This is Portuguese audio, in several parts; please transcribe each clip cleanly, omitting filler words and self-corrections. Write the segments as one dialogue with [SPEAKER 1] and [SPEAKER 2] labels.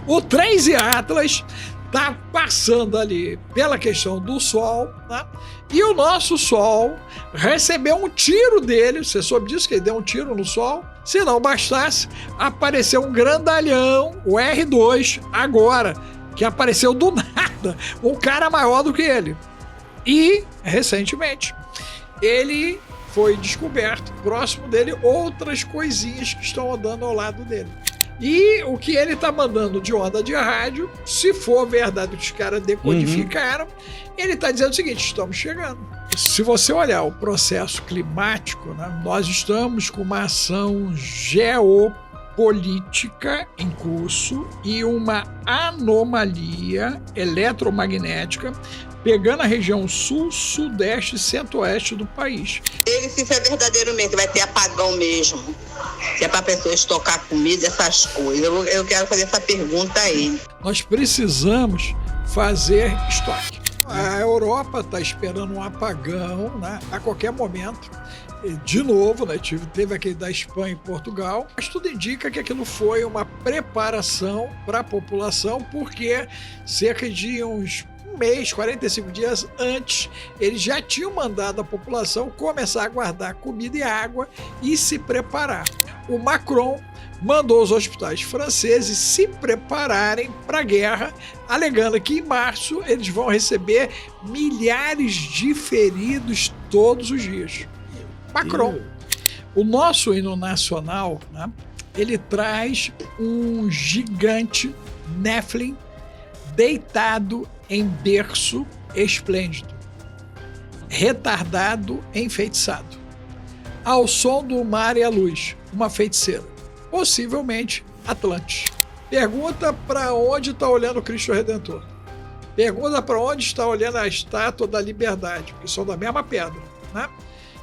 [SPEAKER 1] O Tracy Atlas está passando ali pela questão do Sol, né? E o nosso Sol recebeu um tiro dele. Você soube disso, que ele deu um tiro no Sol? Se não bastasse, apareceu um grandalhão, o R2, agora, que apareceu do nada, um cara maior do que ele. E, recentemente, ele foi descoberto, próximo dele, outras coisinhas que estão andando ao lado dele. E o que ele está mandando de onda de rádio, se for verdade que os caras decodificaram, ele está dizendo o seguinte: estamos chegando. Se você olhar o processo climático, né, nós estamos com uma ação geopolítica em curso e uma anomalia eletromagnética pegando a região sul, sudeste e centro-oeste do país.
[SPEAKER 2] Se isso é verdadeiro mesmo, vai ter apagão mesmo. Se é para a pessoa estocar comida, essas coisas. Eu quero fazer essa pergunta aí.
[SPEAKER 1] Nós precisamos fazer estoque. A Europa está esperando um apagão, né, a qualquer momento. De novo, né, teve aquele da Espanha e Portugal, mas tudo indica que aquilo foi uma preparação para a população, porque cerca de uns mês, 45 dias antes, eles já tinham mandado a população começar a guardar comida e água e se preparar. O Macron mandou os hospitais franceses se prepararem para a guerra, alegando que em março eles vão receber milhares de feridos todos os dias. Macron. O nosso hino nacional, né, ele traz um gigante Nephilim deitado em berço esplêndido, retardado, enfeitiçado, ao som do mar e a luz, uma feiticeira, possivelmente Atlantis. Pergunta para onde está olhando o Cristo Redentor. Pergunta para onde está olhando a Estátua da Liberdade, que são da mesma pedra, né?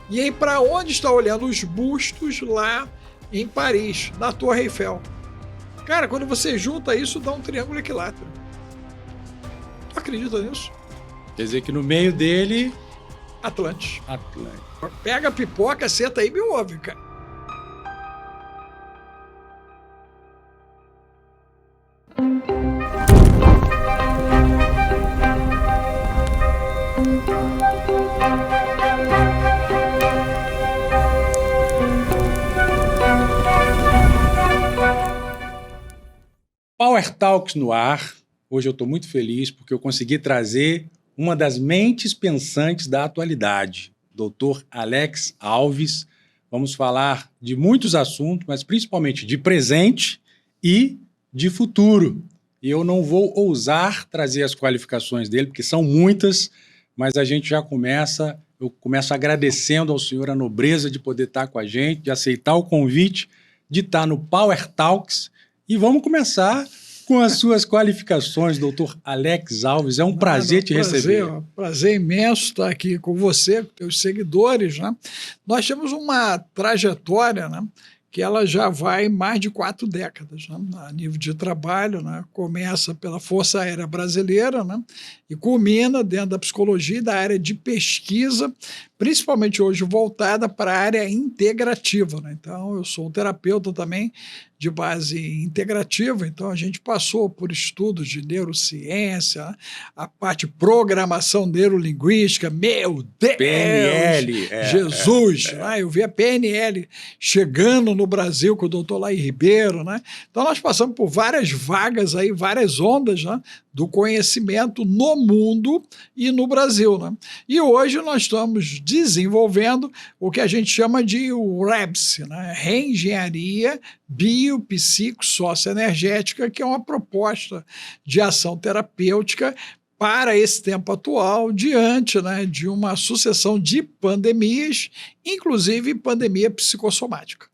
[SPEAKER 1] E aí para onde está olhando os bustos lá em Paris, na Torre Eiffel. Cara, quando você junta isso, dá um triângulo equilátero. Tu acredita nisso?
[SPEAKER 3] Quer dizer que no meio dele...
[SPEAKER 1] Atlantis.
[SPEAKER 3] Atlantis.
[SPEAKER 1] Pega a pipoca, senta aí e me ouve, cara.
[SPEAKER 3] Power Talks no ar. Hoje eu estou muito feliz porque eu consegui trazer uma das mentes pensantes da atualidade, Dr. Alex Alves. Vamos falar de muitos assuntos, mas principalmente de presente e de futuro. E eu não vou ousar trazer as qualificações dele, porque são muitas, mas a gente já começa, eu começo agradecendo ao senhor a nobreza de poder estar com a gente, de aceitar o convite, de estar no Power Talks. E vamos começar com as suas qualificações, doutor Alex Alves. É um prazer te receber.
[SPEAKER 1] Prazer imenso estar aqui com você, com teus seguidores, né? Nós temos uma trajetória, né, que ela já vai mais de 4 décadas, né, a nível de trabalho, né? Começa pela Força Aérea Brasileira, né, e culmina dentro da psicologia e da área de pesquisa, principalmente hoje voltada para a área integrativa, né? Então, eu sou um terapeuta também de base integrativa, então a gente passou por estudos de neurociência, né? A parte de programação neurolinguística, meu Deus!
[SPEAKER 3] PNL!
[SPEAKER 1] Jesus! Né? Eu vi a PNL chegando no Brasil com o doutor Laí Ribeiro, né? Então nós passamos por várias vagas aí, várias ondas, né, do conhecimento no mundo e no Brasil, né? E hoje nós estamos desenvolvendo o que a gente chama de REBS, né? Reengenharia biopsicossocioenergética, que é uma proposta de ação terapêutica para esse tempo atual, diante, né, de uma sucessão de pandemias, inclusive pandemia psicossomática.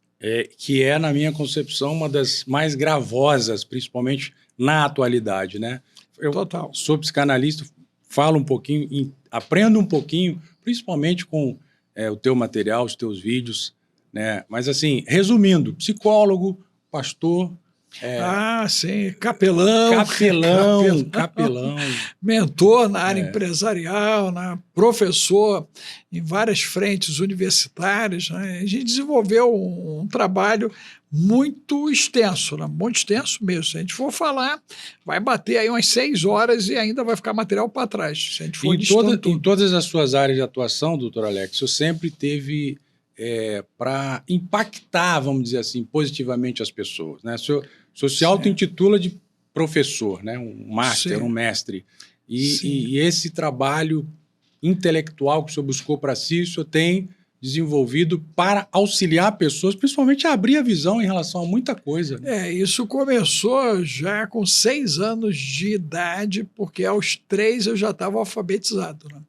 [SPEAKER 3] Que é, na minha concepção, uma das mais gravosas, principalmente na atualidade, né? Eu
[SPEAKER 1] Total.
[SPEAKER 3] Sou psicanalista, falo um pouquinho, aprendo um pouquinho, principalmente com o teu material, os teus vídeos, né? Mas assim, resumindo, psicólogo, pastor,
[SPEAKER 1] Ah, sim, capelão.
[SPEAKER 3] Capelão.
[SPEAKER 1] Mentor na área empresarial, né? Professor em várias frentes universitárias. Né? A gente desenvolveu um trabalho muito extenso, né? Muito extenso mesmo. Se a gente for falar, vai bater aí umas 6 horas e ainda vai ficar material para trás, se a gente for listando tudo.
[SPEAKER 3] Em todas as suas áreas de atuação, doutor Alex, você sempre teve para impactar, vamos dizer assim, positivamente as pessoas. Né? O senhor se auto-intitula de professor, né? Um master, um mestre. E esse trabalho intelectual que o senhor buscou para si, o senhor tem desenvolvido para auxiliar pessoas, principalmente a abrir a visão em relação a muita coisa. Né?
[SPEAKER 1] Isso começou já com 6 anos de idade, porque aos 3 eu já estava alfabetizado. Né?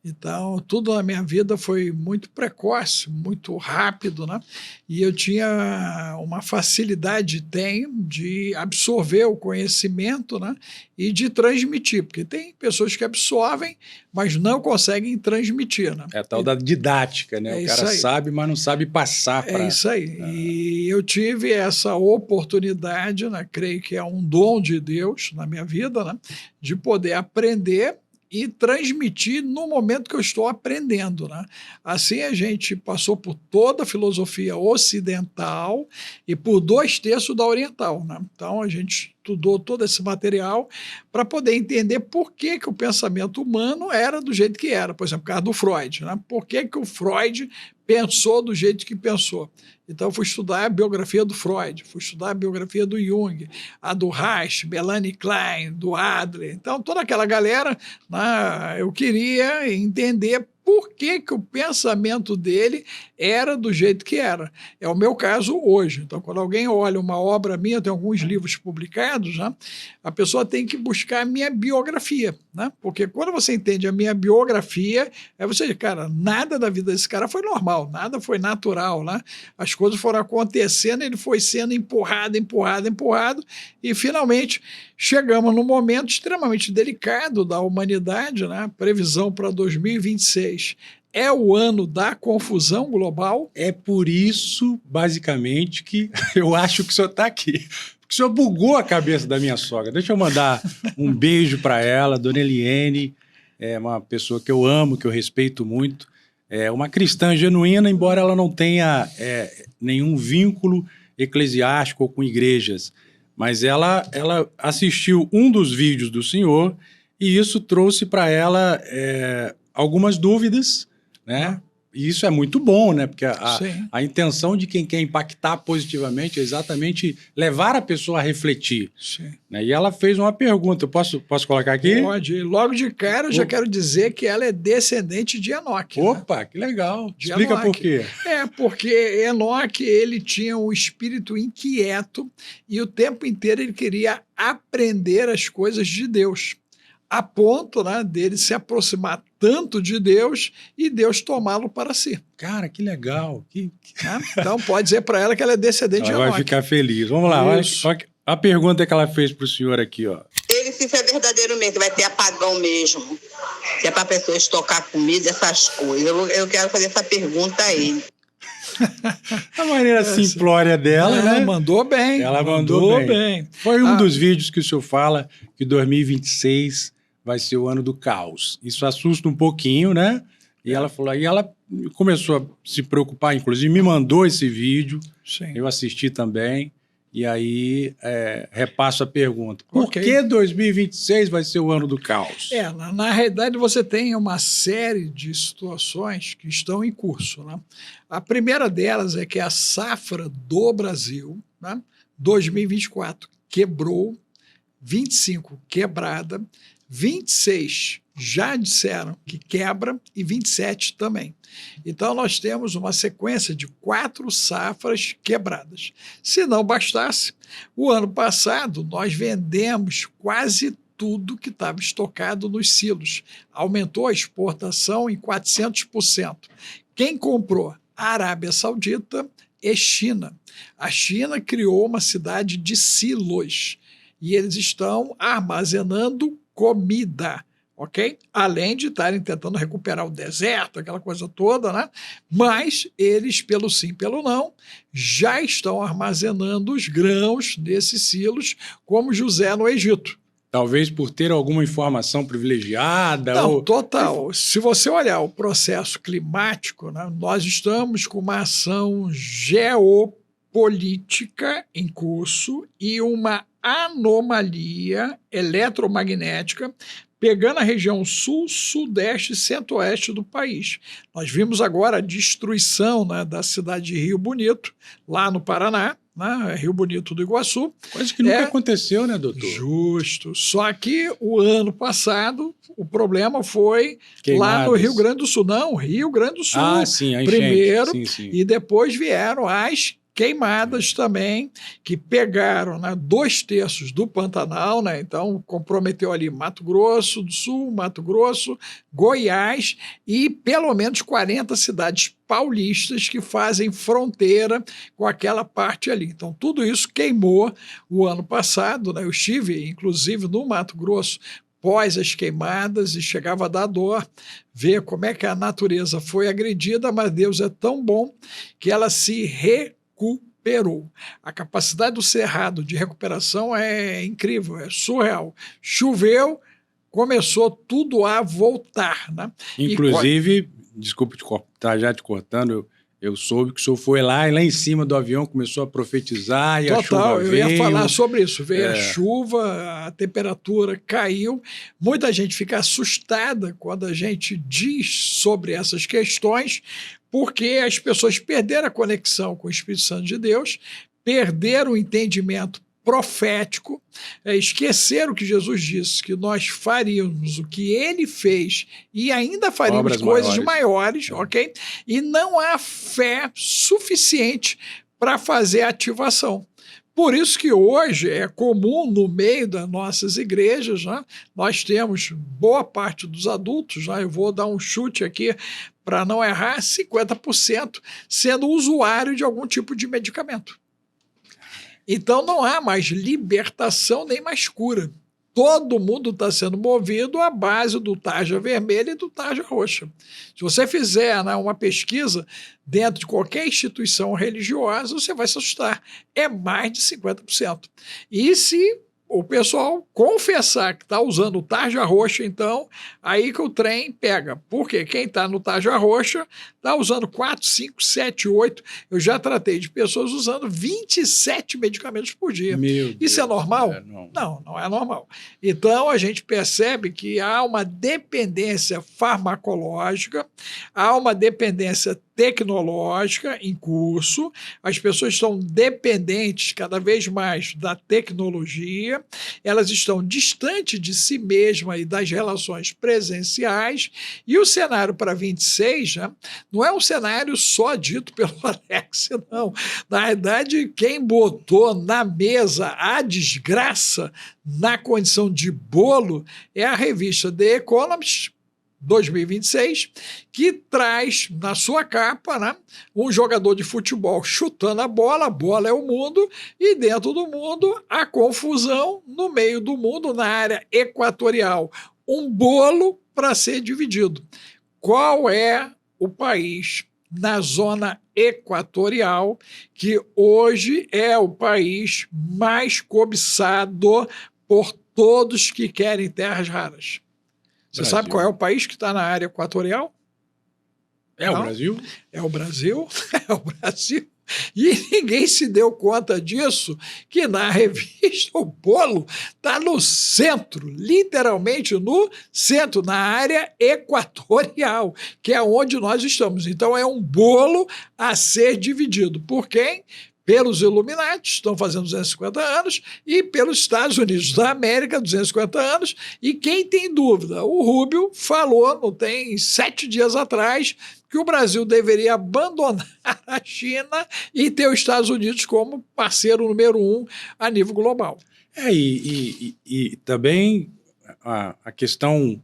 [SPEAKER 1] Então, tudo na minha vida foi muito precoce, muito rápido, né? E eu tinha uma facilidade, de absorver o conhecimento, né? E de transmitir, porque tem pessoas que absorvem, mas não conseguem transmitir, né?
[SPEAKER 3] É a tal da didática, né? O cara sabe, mas não sabe passar para...
[SPEAKER 1] É isso aí. E eu tive essa oportunidade, né? Creio que é um dom de Deus na minha vida, né? De poder aprender e transmitir no momento que eu estou aprendendo. Né? Assim, a gente passou por toda a filosofia ocidental e por 2/3 da oriental. Né? Então, a gente estudou todo esse material para poder entender por que o pensamento humano era do jeito que era. Por exemplo, por causa do Freud. Né? Por que o Freud pensou do jeito que pensou. Então, eu fui estudar a biografia do Freud, fui estudar a biografia do Jung, a do Reich, Melanie Klein, do Adler. Então, toda aquela galera, né, eu queria entender por que o pensamento dele era do jeito que era. É o meu caso hoje. Então, quando alguém olha uma obra minha, eu tenho alguns livros publicados, né, a pessoa tem que buscar a minha biografia. Né? Porque quando você entende a minha biografia, aí você diz, cara, nada da vida desse cara foi normal, nada foi natural. Né? As coisas foram acontecendo, ele foi sendo empurrado, e finalmente chegamos num momento extremamente delicado da humanidade, né? Previsão para 2026 é o ano da confusão global.
[SPEAKER 3] É por isso, basicamente, que eu acho que o senhor está aqui. Porque o senhor bugou a cabeça da minha sogra. Deixa eu mandar um beijo para ela, dona Eliene, é uma pessoa que eu amo, que eu respeito muito, é uma cristã genuína, embora ela não tenha nenhum vínculo eclesiástico ou com igrejas. Mas ela assistiu um dos vídeos do senhor e isso trouxe para ela algumas dúvidas, né? E isso é muito bom, né? Porque a intenção de quem quer impactar positivamente é exatamente levar a pessoa a refletir. Né? E ela fez uma pergunta. Eu posso colocar aqui?
[SPEAKER 1] Pode. Logo de cara, eu já quero dizer que ela é descendente de Enoque.
[SPEAKER 3] Opa, né? Que legal. Explica por quê.
[SPEAKER 1] Porque Enoque, ele tinha um espírito inquieto e o tempo inteiro ele queria aprender as coisas de Deus, a ponto, né, dele se aproximar tanto de Deus e Deus tomá-lo para si.
[SPEAKER 3] Cara, que legal.
[SPEAKER 1] Então, pode dizer para ela que ela é descendente de Enoque.
[SPEAKER 3] Ela vai ficar feliz. Vamos lá. Olha a pergunta que ela fez para o senhor aqui. Ó.
[SPEAKER 2] Ele, se isso é verdadeiro mesmo, vai ter apagão mesmo. Se é para a pessoa estocar comida, essas coisas. Eu quero fazer essa pergunta a ele.
[SPEAKER 3] A maneira simplória dela, né?
[SPEAKER 1] Mandou bem.
[SPEAKER 3] Ela mandou bem. Foi um dos vídeos que o senhor fala que 2026 vai ser o ano do caos. Isso assusta um pouquinho, né? E ela falou, aí ela começou a se preocupar, inclusive me mandou esse vídeo. Sim. Eu assisti também. E aí repasso a pergunta. Por que 2026 vai ser o ano do caos?
[SPEAKER 1] Na realidade, você tem uma série de situações que estão em curso. Né? A primeira delas é que a safra do Brasil, né, 2024, quebrou, 25 quebrada, 26 já disseram que quebra e 27 também. Então, nós temos uma sequência de 4 safras quebradas. Se não bastasse, o ano passado nós vendemos quase tudo que estava estocado nos silos. Aumentou a exportação em 400%. Quem comprou? A Arábia Saudita e China. A China criou uma cidade de silos e eles estão armazenando comida. ok? Além de estarem tentando recuperar o deserto, aquela coisa toda, né? Mas eles, pelo sim, pelo não, já estão armazenando os grãos desses silos, como José no Egito.
[SPEAKER 3] Talvez por ter alguma informação privilegiada.
[SPEAKER 1] Não,
[SPEAKER 3] ou...
[SPEAKER 1] total. Se você olhar o processo climático, né, nós estamos com uma ação geopolítica em curso e uma anomalia eletromagnética pegando a região sul, sudeste e centro-oeste do país. Nós vimos agora a destruição, né, da cidade de Rio Bonito, lá no Paraná, né, Rio Bonito do Iguaçu.
[SPEAKER 3] Coisa que nunca aconteceu, né, doutor?
[SPEAKER 1] Justo. Só que o ano passado, o problema foi
[SPEAKER 3] Queimadas.
[SPEAKER 1] lá no Rio Grande do Sul. Não, Rio Grande do Sul.
[SPEAKER 3] Ah, sim, a enchente.
[SPEAKER 1] Primeiro,
[SPEAKER 3] sim.
[SPEAKER 1] E depois vieram as queimadas também, que pegaram, né, 2/3 do Pantanal, né, então comprometeu ali Mato Grosso do Sul, Mato Grosso, Goiás e pelo menos 40 cidades paulistas que fazem fronteira com aquela parte ali. Então tudo isso queimou o ano passado, né, eu estive inclusive no Mato Grosso pós as queimadas e chegava a dar dor ver como é que a natureza foi agredida, mas Deus é tão bom que ela se recuperou. A capacidade do Cerrado de recuperação é incrível, é surreal. Choveu, começou tudo a voltar, né?
[SPEAKER 3] Inclusive, desculpe já te cortando, eu soube que o senhor foi lá e lá em cima do avião começou a profetizar e
[SPEAKER 1] total,
[SPEAKER 3] a chuva veio.
[SPEAKER 1] Eu ia falar sobre isso. Veio a chuva, a temperatura caiu. Muita gente fica assustada quando a gente diz sobre essas questões, porque as pessoas perderam a conexão com o Espírito Santo de Deus, perderam o entendimento profético, esqueceram que Jesus disse que nós faríamos o que ele fez e ainda faríamos
[SPEAKER 3] obras
[SPEAKER 1] coisas maiores, ok? E não há fé suficiente para fazer a ativação. Por isso que hoje é comum no meio das nossas igrejas, né, nós temos boa parte dos adultos, né, eu vou dar um chute aqui para não errar, 50% sendo usuário de algum tipo de medicamento. Então não há mais libertação nem mais cura. Todo mundo está sendo movido à base do tarja vermelha e do tarja roxa. Se você fizer, né, uma pesquisa dentro de qualquer instituição religiosa, você vai se assustar. É mais de 50%. E se o pessoal confessar que está usando o tarja roxa, então, aí que o trem pega. Porque quem está no tarja roxa está usando 4, 5, 7, 8. Eu já tratei de pessoas usando 27 medicamentos por dia. Isso é normal? Não, não é normal. Então, a gente percebe que há uma dependência farmacológica, há uma dependência tecnológica em curso, as pessoas estão dependentes cada vez mais da tecnologia, elas estão distantes de si mesmas e das relações presenciais, e o cenário para 26, né, não é um cenário só dito pelo Alex, não. Na verdade, quem botou na mesa a desgraça na condição de bolo é a revista The Economist, 2026, que traz na sua capa, né, um jogador de futebol chutando a bola é o mundo, e dentro do mundo a confusão, no meio do mundo, na área equatorial, um bolo para ser dividido. Qual é o país na zona equatorial que hoje é o país mais cobiçado por todos que querem terras raras? Você
[SPEAKER 3] Brasil.
[SPEAKER 1] sabe qual é o país que está na área equatorial?
[SPEAKER 3] É o Brasil?
[SPEAKER 1] É o Brasil, é o Brasil. E ninguém se deu conta disso, que na revista o bolo está no centro, literalmente no centro, na área equatorial, que é onde nós estamos. Então é um bolo a ser dividido. Por quem? Pelos Illuminati, estão fazendo 250 anos, e pelos Estados Unidos da América, 250 anos, e quem tem dúvida? O Rubio falou, não tem 7 dias atrás, que o Brasil deveria abandonar a China e ter os Estados Unidos como parceiro número 1 a nível global.
[SPEAKER 3] E também a questão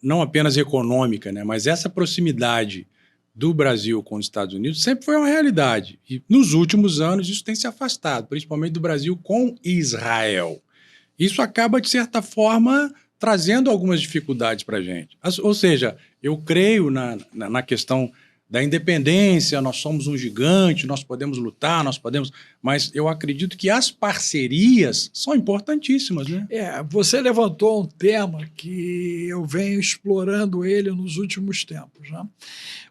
[SPEAKER 3] não apenas econômica, né, mas essa proximidade do Brasil com os Estados Unidos sempre foi uma realidade. E nos últimos anos isso tem se afastado, principalmente do Brasil com Israel. Isso acaba, de certa forma, trazendo algumas dificuldades para a gente. Ou seja, eu creio na questão da independência, nós somos um gigante, nós podemos lutar, mas eu acredito que as parcerias são importantíssimas, né?
[SPEAKER 1] Você levantou um tema que eu venho explorando ele nos últimos tempos, né?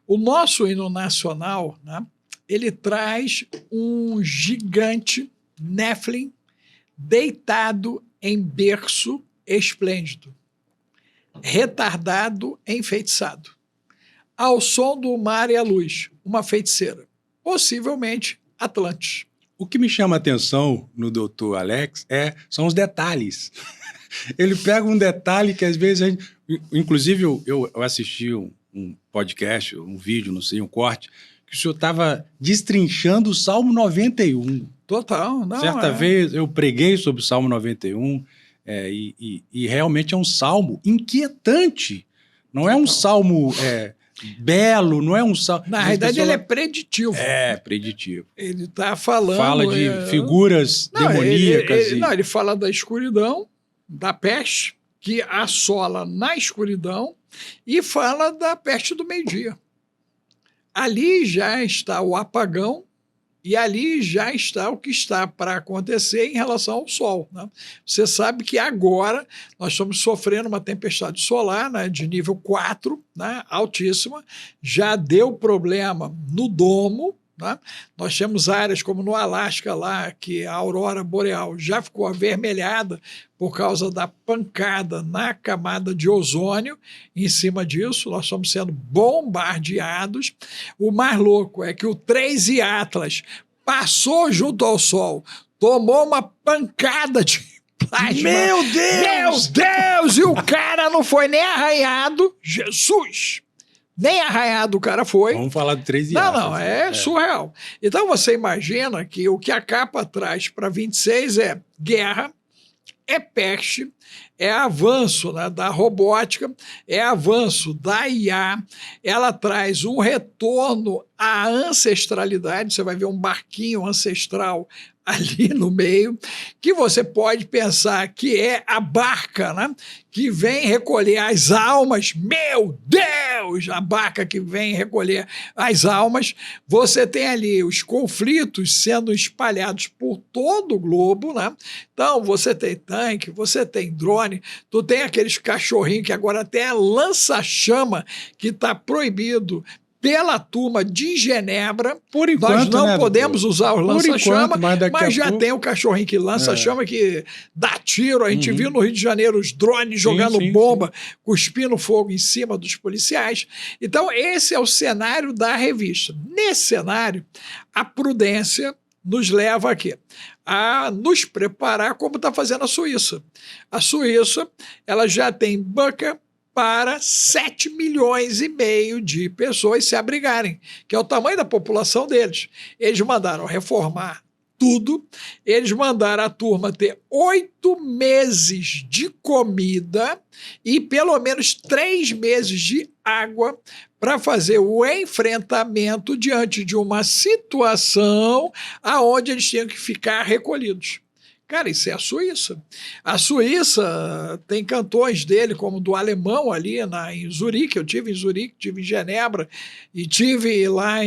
[SPEAKER 1] O nosso hino nacional, né, ele traz um gigante Nephilim deitado em berço esplêndido, retardado, enfeitiçado. Ao som do mar e a luz, uma feiticeira, possivelmente Atlantis.
[SPEAKER 3] O que me chama a atenção no Dr. Alex são os detalhes. Ele pega um detalhe que às vezes a gente... Inclusive, eu assisti um podcast, um vídeo, não sei, um corte, que o senhor estava destrinchando o Salmo 91.
[SPEAKER 1] Total, não.
[SPEAKER 3] Certa vez eu preguei sobre o Salmo 91 e realmente é um salmo inquietante. Não é um salmo... belo, não é um salmo.
[SPEAKER 1] Na realidade, ele é preditivo.
[SPEAKER 3] Preditivo.
[SPEAKER 1] Ele está falando.
[SPEAKER 3] Fala de figuras demoníacas.
[SPEAKER 1] Ele fala da escuridão, da peste, que assola na escuridão, e fala da peste do meio-dia. Ali já está o apagão, e ali já está o que está para acontecer em relação ao Sol, né? Você sabe que agora nós estamos sofrendo uma tempestade solar, né, de nível 4, né, altíssima, já deu problema no domo, né? Nós temos áreas como no Alasca, lá, que a aurora boreal já ficou avermelhada por causa da pancada na camada de ozônio. Em cima disso, nós estamos sendo bombardeados. O mais louco é que o 3 Atlas passou junto ao Sol, tomou uma pancada de plasma.
[SPEAKER 3] Meu Deus!
[SPEAKER 1] Meu Deus! E o cara não foi nem arranhado. Jesus! Nem arranhado o cara foi.
[SPEAKER 3] Vamos falar do 3
[SPEAKER 1] Não, é surreal. Então você imagina que o que a capa traz para 26 é guerra, é peste, é avanço, né, da robótica, é avanço da IA, ela traz um retorno à ancestralidade, você vai ver um barquinho ancestral ali no meio, que você pode pensar que é a barca, né, que vem recolher as almas. Meu Deus! A barca que vem recolher as almas. Você tem ali os conflitos sendo espalhados por todo o globo, né? Então, você tem tanque, você tem drone, tu tem aqueles cachorrinhos que agora até lança-chama, que está proibido pela turma de Genebra.
[SPEAKER 3] Por enquanto,
[SPEAKER 1] nós não podemos usar os lança-chama, mas já
[SPEAKER 3] pouco...
[SPEAKER 1] tem o cachorrinho que lança-chama, que dá tiro. A gente viu no Rio de Janeiro os drones jogando bomba, cuspindo fogo em cima dos policiais. Então, esse é o cenário da revista. Nesse cenário, a prudência nos leva aqui a nos preparar como está fazendo a Suíça. A Suíça, ela já tem bunker para 7,5 milhões de pessoas se abrigarem, que é o tamanho da população deles. Eles mandaram reformar tudo, eles mandaram a turma ter 8 meses de comida e pelo menos 3 meses de água para fazer o enfrentamento diante de uma situação aonde eles tinham que ficar recolhidos. Cara, isso é a Suíça. A Suíça tem cantões dele, como do alemão ali em Zurique. Eu tive em Zurique, tive em Genebra e tive lá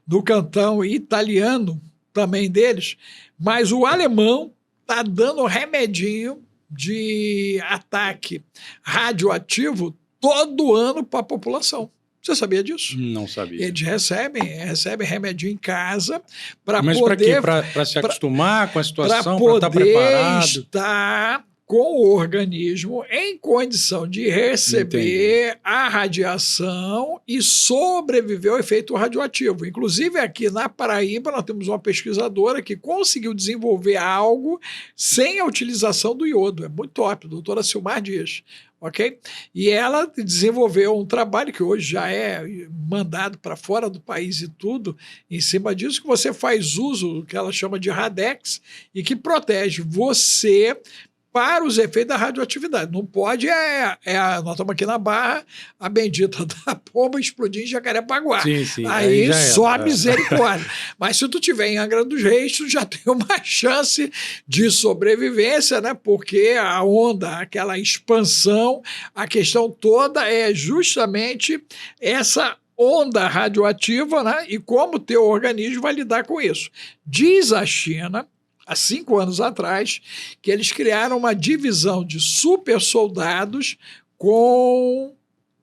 [SPEAKER 1] no cantão italiano também deles. Mas o alemão está dando remedinho de ataque radioativo todo ano para a população. Você sabia disso?
[SPEAKER 3] Não sabia.
[SPEAKER 1] Eles recebem remedinho em casa para poder...
[SPEAKER 3] Mas para quê? Para se acostumar com a situação,
[SPEAKER 1] para
[SPEAKER 3] estar preparado?
[SPEAKER 1] Estar com o organismo em condição de receber a radiação e sobreviver ao efeito radioativo. Inclusive, aqui na Paraíba, nós temos uma pesquisadora que conseguiu desenvolver algo sem a utilização do iodo. É muito top, a doutora Silmar Dias. Okay? E ela desenvolveu um trabalho que hoje já é mandado para fora do país e tudo, em cima disso, que você faz uso do que ela chama de Radex e que protege você para os efeitos da radioatividade. Não pode nós estamos aqui na Barra, a bendita da pomba explodir em Jacarepaguá.
[SPEAKER 3] Sim.
[SPEAKER 1] Aí só misericórdia. Mas se tu tiver em Angra dos Reis, tu já tem uma chance de sobrevivência, né? Porque a onda, aquela expansão, a questão toda é justamente essa onda radioativa, né? E como o teu organismo vai lidar com isso. Diz a China, há 5 anos atrás, que eles criaram uma divisão de super soldados com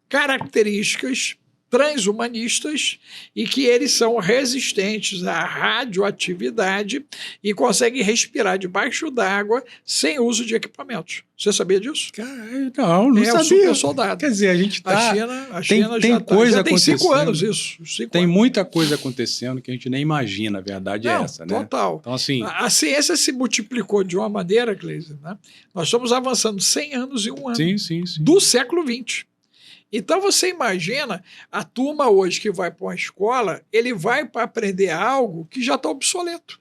[SPEAKER 1] características transhumanistas e que eles são resistentes à radioatividade e conseguem respirar debaixo d'água sem uso de equipamentos. Você sabia disso?
[SPEAKER 3] Não sabia.
[SPEAKER 1] Um super soldado.
[SPEAKER 3] Quer dizer, a gente tá...
[SPEAKER 1] A China
[SPEAKER 3] tem coisa
[SPEAKER 1] já tem 5
[SPEAKER 3] acontecendo.
[SPEAKER 1] anos isso.
[SPEAKER 3] Tem muita coisa acontecendo que a gente nem imagina, a verdade é essa, né?
[SPEAKER 1] Total.
[SPEAKER 3] Então, assim...
[SPEAKER 1] A ciência se multiplicou de uma maneira, Cleise, né? Nós estamos avançando 100 anos em um ano.
[SPEAKER 3] Sim.
[SPEAKER 1] Do século XX. Então você imagina a turma hoje que vai para uma escola, ele vai para aprender algo que já está obsoleto.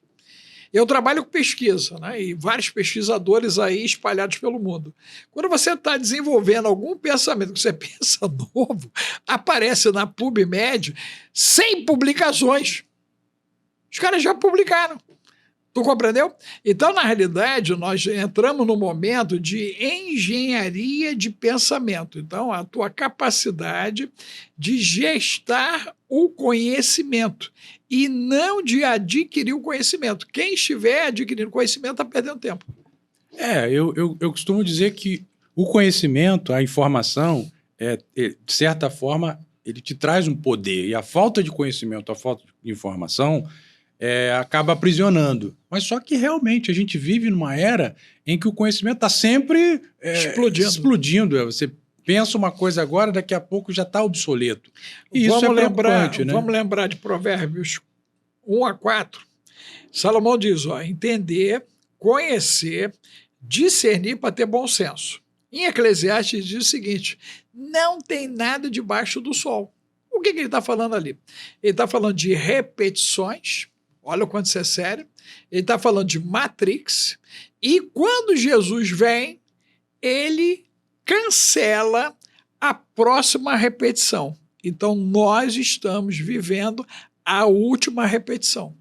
[SPEAKER 1] Eu trabalho com pesquisa, né? E vários pesquisadores aí espalhados pelo mundo. Quando você está desenvolvendo algum pensamento que você pensa novo, aparece na PubMed 100 publicações. Os caras já publicaram. Tu compreendeu? Então, na realidade, nós entramos no momento de engenharia de pensamento. Então, a tua capacidade de gestar o conhecimento e não de adquirir o conhecimento. Quem estiver adquirindo conhecimento está perdendo tempo.
[SPEAKER 3] Eu costumo dizer que o conhecimento, a informação, de certa forma, ele te traz um poder. E a falta de conhecimento, a falta de informação... acaba aprisionando. Mas só que realmente a gente vive numa era em que o conhecimento está sempre explodindo. Você pensa uma coisa agora, daqui a pouco já está obsoleto. E isso é preocupante, né?
[SPEAKER 1] Vamos lembrar de Provérbios 1-4. Salomão diz, entender, conhecer, discernir para ter bom senso. Em Eclesiastes diz o seguinte, não tem nada debaixo do sol. O que ele está falando ali? Ele está falando de repetições. Olha o quanto isso é sério. Ele está falando de Matrix. E quando Jesus vem, ele cancela a próxima repetição. Então, nós estamos vivendo a última repetição.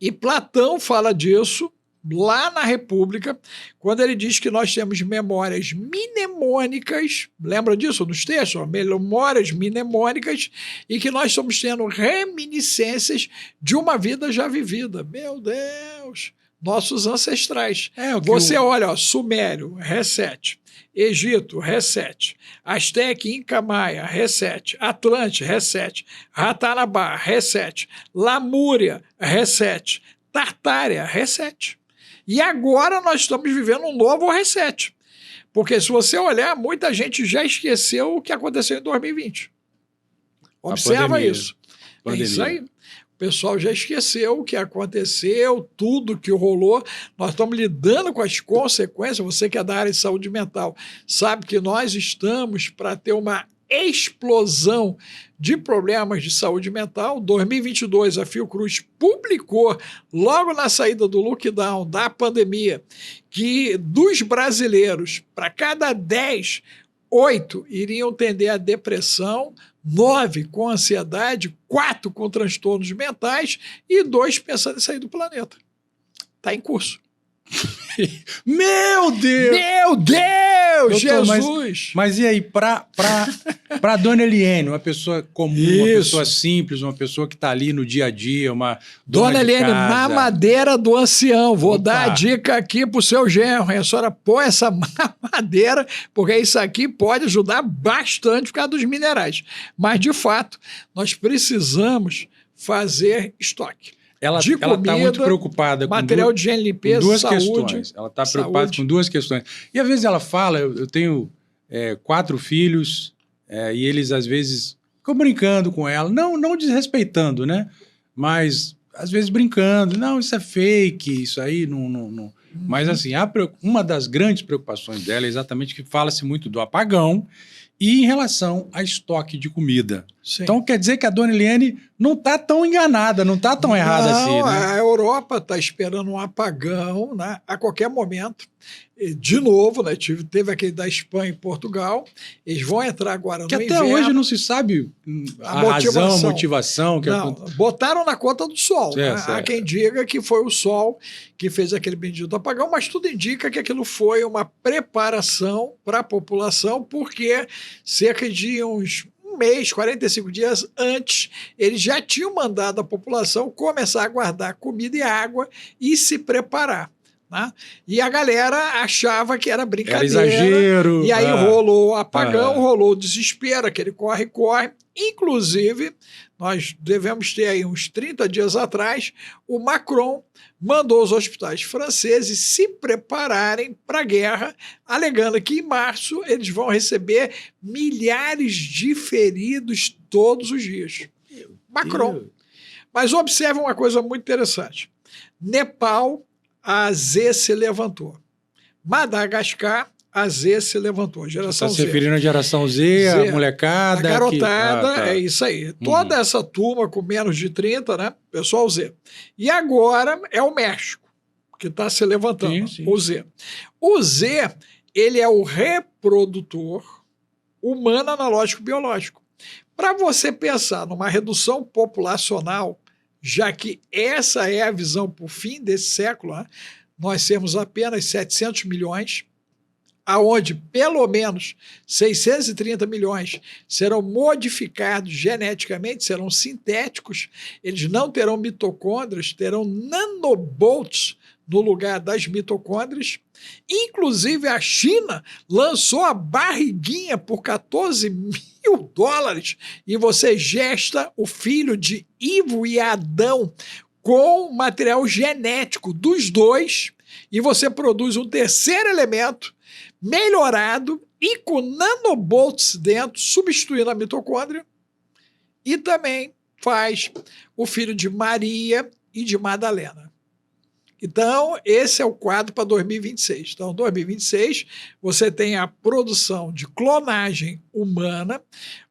[SPEAKER 1] E Platão fala disso lá na República, quando ele diz que nós temos memórias mnemônicas, lembra disso nos textos? Memórias mnemônicas, e que nós estamos tendo reminiscências de uma vida já vivida. Meu Deus! Nossos ancestrais. Você olha, Sumério, reset. Egito, reset. Azteca, Inca, Maia, reset. Atlante, reset. Ratanabá, reset. Lamúria, reset. Tartária, reset. E agora nós estamos vivendo um novo reset. Porque se você olhar, muita gente já esqueceu o que aconteceu em 2020. Observa isso. É isso aí. O pessoal já esqueceu o que aconteceu, tudo que rolou. Nós estamos lidando com as consequências. Você que é da área de saúde mental sabe que nós estamos para ter uma explosão de problemas de saúde mental. 2022, a Fiocruz publicou, logo na saída do lockdown, da pandemia, que dos brasileiros, para cada 10, 8 iriam tender a depressão, 9 com ansiedade, 4 com transtornos mentais e 2 pensando em sair do planeta. Está em curso.
[SPEAKER 3] Meu Deus!
[SPEAKER 1] Meu Deus! Jesus!
[SPEAKER 3] Mas e aí, para dona Eliene, uma pessoa comum, uma pessoa simples, uma pessoa que está ali no dia a dia, uma
[SPEAKER 1] dona Eliene, mamadeira do ancião. Vou dar a dica aqui para o seu genro. A senhora põe essa mamadeira, porque isso aqui pode ajudar bastante por causa dos minerais. Mas, de fato, nós precisamos fazer estoque.
[SPEAKER 3] Ela está muito preocupada
[SPEAKER 1] material de higiene e limpeza,
[SPEAKER 3] com duas
[SPEAKER 1] saúde.
[SPEAKER 3] Questões. Ela está preocupada com 2 questões. E às vezes ela fala, eu tenho 4 filhos, e eles às vezes ficam brincando com ela, não desrespeitando, né? Mas às vezes brincando, não, isso é fake, isso aí não Mas, assim, uma das grandes preocupações dela é exatamente que fala-se muito do apagão e em relação a estoque de comida.
[SPEAKER 1] Sim.
[SPEAKER 3] Então, quer dizer que a dona Eliane não está tão enganada, não está tão errada assim, né?
[SPEAKER 1] A Europa está esperando um apagão, né, a qualquer momento. E, de novo, né, teve aquele da Espanha e Portugal. Eles vão entrar agora
[SPEAKER 3] Que
[SPEAKER 1] no
[SPEAKER 3] até
[SPEAKER 1] inverno.
[SPEAKER 3] hoje não se sabe a razão, a motivação.
[SPEAKER 1] Não, botaram na conta do sol. Né?
[SPEAKER 3] Certo.
[SPEAKER 1] Há quem diga que foi o sol que fez aquele bendito apagão, mas tudo indica que aquilo foi uma preparação para a população, porque cerca de uns mês, 45 dias antes, eles já tinham mandado a população começar a guardar comida e água e se preparar. Né? E a galera achava que era brincadeira.
[SPEAKER 3] Era exagero.
[SPEAKER 1] E aí rolou o apagão, rolou o desespero, aquele corre-corre. Inclusive, nós devemos ter aí uns 30 dias atrás, o Macron mandou os hospitais franceses se prepararem para a guerra, alegando que em março eles vão receber milhares de feridos todos os dias. Macron. Mas observe uma coisa muito interessante. Nepal, a Z se levantou. Madagascar, a Z se levantou. Geração Z.
[SPEAKER 3] Está se referindo à geração Z, a molecada.
[SPEAKER 1] A garotada, é isso aí. Toda essa turma com menos de 30, né? Pessoal Z. E agora é o México, que está se levantando,
[SPEAKER 3] sim.
[SPEAKER 1] o Z. O Z, ele é o reprodutor humano analógico biológico. Para você pensar numa redução populacional, já que essa é a visão para o fim desse século, né? Nós temos apenas 700 milhões, aonde pelo menos 630 milhões serão modificados geneticamente, serão sintéticos, eles não terão mitocôndrias, terão nanobolts no lugar das mitocôndrias. Inclusive a China lançou a barriguinha por $14 mil e você gesta o filho de Ivo e Adão com material genético dos dois e você produz um terceiro elemento melhorado e com nanobolts dentro, substituindo a mitocôndria, e também faz o filho de Maria e de Madalena. Então, esse é o quadro para 2026. Então, 2026, você tem a produção de clonagem humana,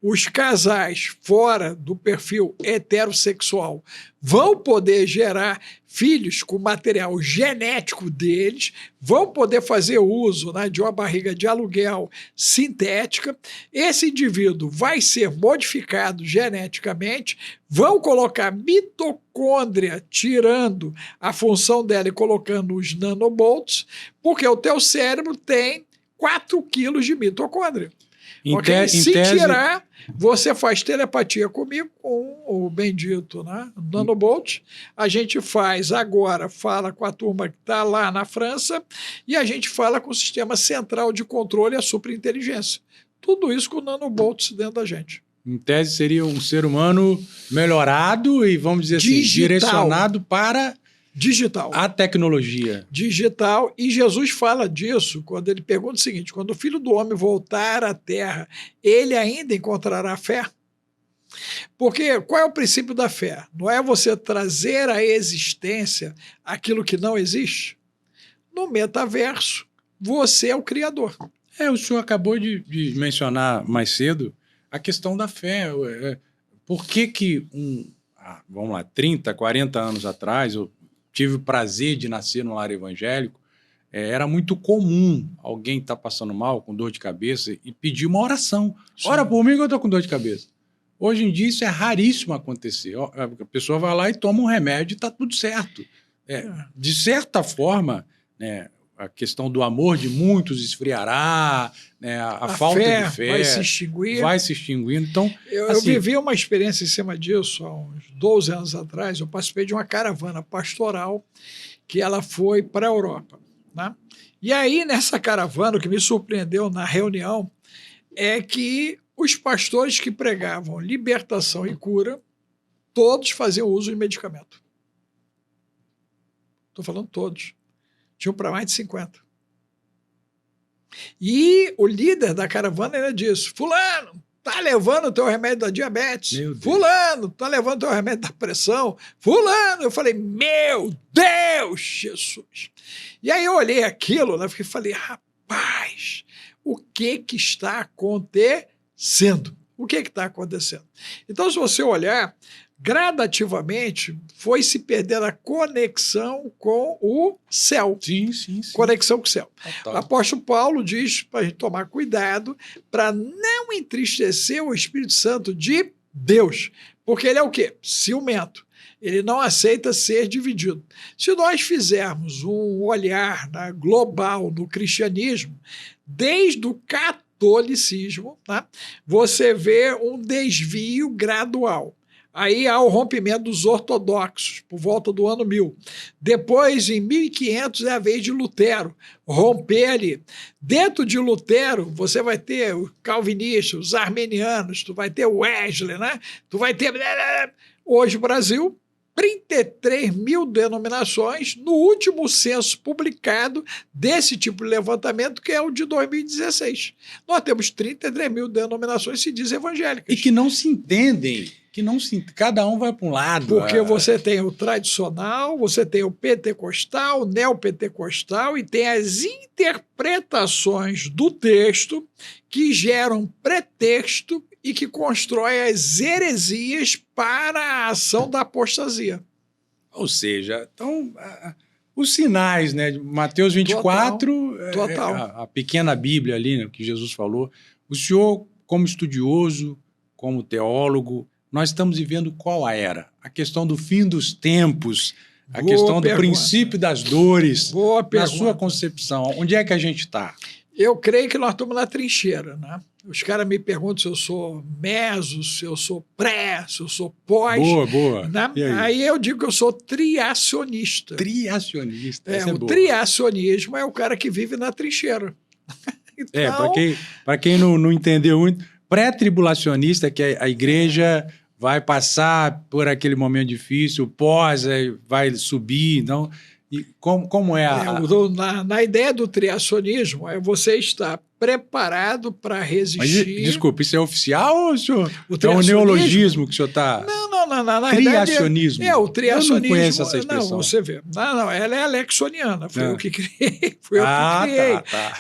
[SPEAKER 1] os casais fora do perfil heterossexual vão poder gerar filhos com material genético deles, vão poder fazer uso, né, de uma barriga de aluguel sintética. Esse indivíduo vai ser modificado geneticamente, vão colocar mitocôndria, tirando a função dela e colocando os nanobolts, porque o teu cérebro tem 4 quilos de mitocôndria. Se tirar, você faz telepatia comigo, com o bendito, né, nanobolt. A gente faz agora, fala com a turma que está lá na França, e a gente fala com o sistema central de controle e a superinteligência. Tudo isso com nanobolts dentro da gente.
[SPEAKER 3] Em tese, seria um ser humano melhorado e, vamos dizer assim, direcionado para
[SPEAKER 1] digital.
[SPEAKER 3] A tecnologia.
[SPEAKER 1] Digital. E Jesus fala disso quando ele pergunta o seguinte: quando o Filho do Homem voltar à Terra, ele ainda encontrará fé? Porque qual é o princípio da fé? Não é você trazer à existência aquilo que não existe? No metaverso, você é o criador.
[SPEAKER 3] O senhor acabou de mencionar mais cedo a questão da fé. Por que vamos lá, 30, 40 anos atrás, eu tive o prazer de nascer no lar evangélico, era muito comum alguém estar passando mal, com dor de cabeça, e pedir uma oração. Sim. Ora por mim que eu estou com dor de cabeça. Hoje em dia isso é raríssimo acontecer. A pessoa vai lá e toma um remédio e está tudo certo. De certa forma, né, a questão do amor de muitos esfriará, né, a falta de fé vai se extinguindo. Então,
[SPEAKER 1] eu vivi uma experiência em cima disso há uns 12 anos atrás. Eu participei de uma caravana pastoral que ela foi para a Europa. Né? E aí, nessa caravana, o que me surpreendeu na reunião é que os pastores que pregavam libertação e cura, todos faziam uso de medicamento. Estou falando todos. Tinham para mais de 50. E o líder da caravana era disso: fulano, tá levando o teu remédio da diabetes.
[SPEAKER 3] Meu Deus.
[SPEAKER 1] Fulano, tá levando o teu remédio da pressão. Fulano. Eu falei, meu Deus, Jesus. E aí eu olhei aquilo, né, e falei, rapaz, o que está acontecendo? O que está acontecendo? Então, se você olhar, gradativamente foi se perdendo a conexão com o céu.
[SPEAKER 3] Sim, sim, sim.
[SPEAKER 1] Conexão com o céu.
[SPEAKER 3] Total.
[SPEAKER 1] O apóstolo Paulo diz para a gente tomar cuidado para não entristecer o Espírito Santo de Deus. Porque ele é o quê? Ciumento. Ele não aceita ser dividido. Se nós fizermos um olhar, né, global no cristianismo, desde o catolicismo, né, você vê um desvio gradual. Aí há o rompimento dos ortodoxos, por volta do ano 1000. Depois, em 1500, é a vez de Lutero romper ali. Dentro de Lutero, você vai ter os calvinistas, os armenianos, tu vai ter o Wesley, né? Tu vai ter... Hoje, o Brasil, 33 mil denominações no último censo publicado desse tipo de levantamento, que é o de 2016. Nós temos 33 mil denominações que se dizem evangélicas.
[SPEAKER 3] E que não se entendem. Cada um vai para um lado.
[SPEAKER 1] Porque você tem o tradicional, você tem o pentecostal, o neopentecostal e tem as interpretações do texto que geram pretexto e que constroem as heresias para a ação da apostasia.
[SPEAKER 3] Ou seja, então, os sinais, né? De Mateus 24,
[SPEAKER 1] Total.
[SPEAKER 3] A pequena Bíblia ali, né, que Jesus falou. O senhor, como estudioso, como teólogo, nós estamos vivendo qual a era? A questão do fim dos tempos, a questão do princípio das dores.
[SPEAKER 1] Boa pergunta.
[SPEAKER 3] Na sua concepção, onde é que a gente está?
[SPEAKER 1] Eu creio que nós estamos na trincheira, né? Os caras me perguntam se eu sou meso, se eu sou pré, se eu sou pós.
[SPEAKER 3] Boa.
[SPEAKER 1] Né? Aí eu digo que eu sou triacionista.
[SPEAKER 3] Triacionista,
[SPEAKER 1] o triacionismo é o cara que vive na trincheira. Então...
[SPEAKER 3] para quem não entendeu muito, pré-tribulacionista, que a igreja vai passar por aquele momento difícil, pós, vai subir, então... E como é a...
[SPEAKER 1] Na ideia do triacionismo, é você estar preparado para resistir...
[SPEAKER 3] Mas, desculpa, isso é oficial ou senhor, é um neologismo que o senhor está...
[SPEAKER 1] Não, na
[SPEAKER 3] triacionismo.
[SPEAKER 1] Verdade, o triacionismo.
[SPEAKER 3] Eu não conheço essa expressão.
[SPEAKER 1] Não, você vê. Não, ela é alexioniana. Foi eu que criei.
[SPEAKER 3] Tá.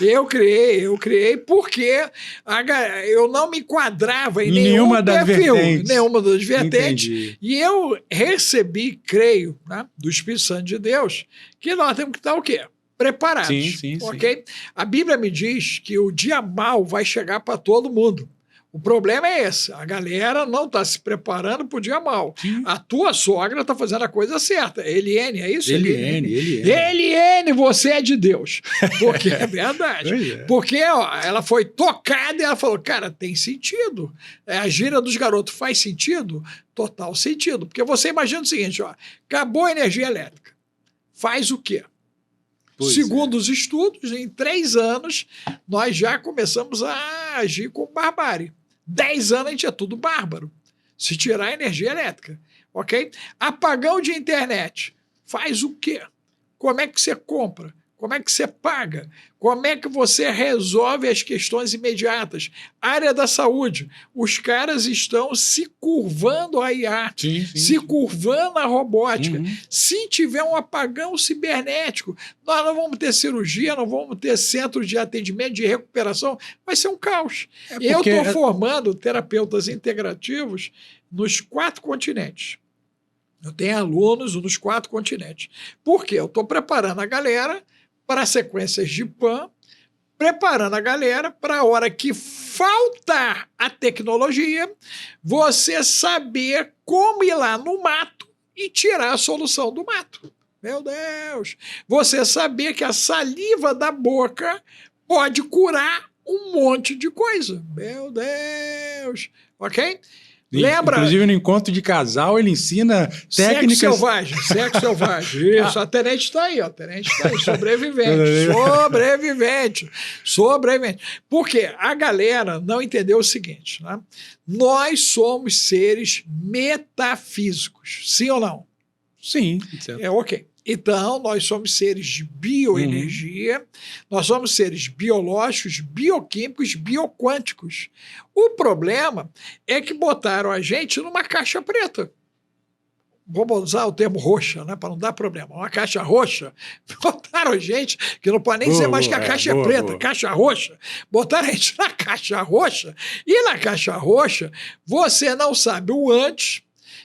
[SPEAKER 1] Eu criei porque eu não me enquadrava em
[SPEAKER 3] nenhuma das
[SPEAKER 1] perfil.
[SPEAKER 3] vertentes.
[SPEAKER 1] Nenhuma das vertentes.
[SPEAKER 3] Entendi.
[SPEAKER 1] E eu recebi, creio, né, do Espírito Santo de Deus, que nós temos que estar o quê? Preparados.
[SPEAKER 3] Sim.
[SPEAKER 1] Ok? A Bíblia me diz que o dia mal vai chegar para todo mundo. O problema é esse, a galera não está se preparando para o dia mal.
[SPEAKER 3] Sim.
[SPEAKER 1] A tua sogra está fazendo a coisa certa. Eliene, é isso?
[SPEAKER 3] Eliene,
[SPEAKER 1] você é de Deus. Porque é verdade. Porque ela foi tocada e ela falou, cara, tem sentido. A gíria dos garotos faz sentido? Total sentido. Porque você imagina o seguinte, acabou a energia elétrica. Faz o quê? Segundo os estudos, em 3 anos, nós já começamos a agir com barbárie. 10 anos a gente é tudo bárbaro. Se tirar a energia elétrica, ok? Apagão de internet. Faz o quê? Como é que você compra? Como é que você paga? Como é que você resolve as questões imediatas? Área da saúde. Os caras estão se curvando à IA, se curvando à robótica. Se tiver um apagão cibernético, nós não vamos ter cirurgia, não vamos ter centro de atendimento, de recuperação. Vai ser um caos. Eu estou formando terapeutas integrativos nos 4 continentes. Eu tenho alunos nos 4 continentes. Por quê? Eu estou preparando a galera para sequências de PAN, preparando a galera para a hora que faltar a tecnologia, você saber como ir lá no mato e tirar a solução do mato. Meu Deus! Você saber que a saliva da boca pode curar um monte de coisa. Meu Deus! Ok? Lembra?
[SPEAKER 3] Inclusive, no encontro de casal, ele ensina técnicas...
[SPEAKER 1] Sexo selvagem. Isso, a Tenente está aí, sobrevivente. Por quê? A galera não entendeu o seguinte, né? Nós somos seres metafísicos, sim ou não?
[SPEAKER 3] Sim.
[SPEAKER 1] Ok. Então, nós somos seres de bioenergia, nós somos seres biológicos, bioquímicos, bioquânticos. O problema é que botaram a gente numa caixa preta. Vamos usar o termo roxa, né, para não dar problema. Uma caixa roxa. Botaram a gente, que não pode nem dizer mais que a caixa é preta, caixa roxa. Botaram a gente na caixa roxa, e na caixa roxa você não sabe o antes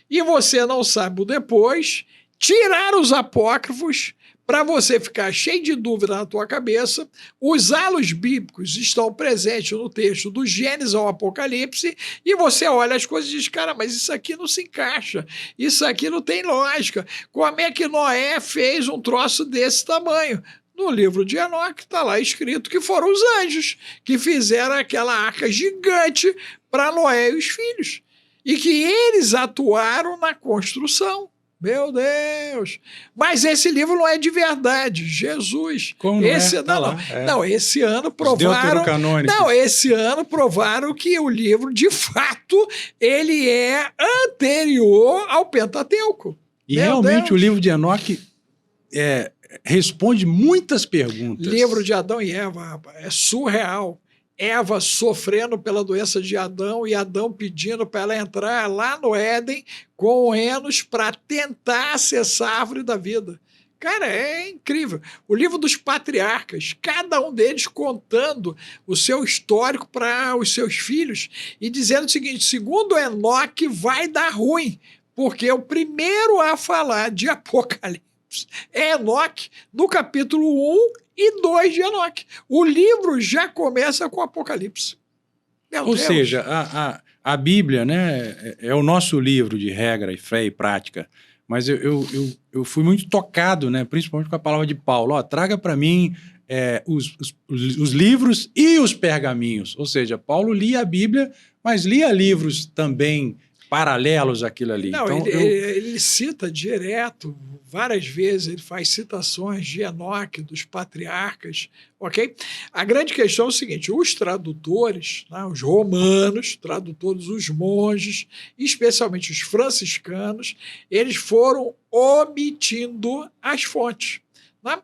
[SPEAKER 1] e você não sabe o depois. Tiraram os apócrifos para você ficar cheio de dúvida na tua cabeça. Os halos bíblicos estão presentes no texto do Gênesis ao Apocalipse, e você olha as coisas e diz, cara, mas isso aqui não se encaixa, isso aqui não tem lógica. Como é que Noé fez um troço desse tamanho? No livro de Enoque está lá escrito que foram os anjos que fizeram aquela arca gigante para Noé e os filhos, e que eles atuaram na construção. Meu Deus! Mas esse livro não é de verdade. Jesus.
[SPEAKER 3] Como
[SPEAKER 1] esse
[SPEAKER 3] é? Tá lá, é.
[SPEAKER 1] Não, esse ano provaram. Não, esse ano provaram que o livro, de fato, ele é anterior ao Pentateuco.
[SPEAKER 3] E realmente o livro de Enoque responde muitas perguntas.
[SPEAKER 1] Livro de Adão e Eva, rapaz, é surreal. Eva sofrendo pela doença de Adão e Adão pedindo para ela entrar lá no Éden com o Enos para tentar acessar a árvore da vida. Cara, é incrível. O livro dos patriarcas, cada um deles contando o seu histórico para os seus filhos e dizendo o seguinte, segundo Enoque vai dar ruim, porque o primeiro a falar de Apocalipse é Enoque, no capítulo 1 e 2 de Enoque. O livro já começa com Apocalipse.
[SPEAKER 3] Ou seja, a Bíblia, né, é o nosso livro de regra e fé e prática, mas eu fui muito tocado, né, principalmente com a palavra de Paulo. Ó, traga para mim os livros e os pergaminhos. Ou seja, Paulo lia a Bíblia, mas lia livros também paralelos àquilo ali.
[SPEAKER 1] Não,
[SPEAKER 3] então,
[SPEAKER 1] ele cita direto, várias vezes, ele faz citações de Enoque, dos patriarcas, ok? A grande questão é o seguinte, os tradutores, né, os romanos, tradutores, os monges, especialmente os franciscanos, eles foram omitindo as fontes, né?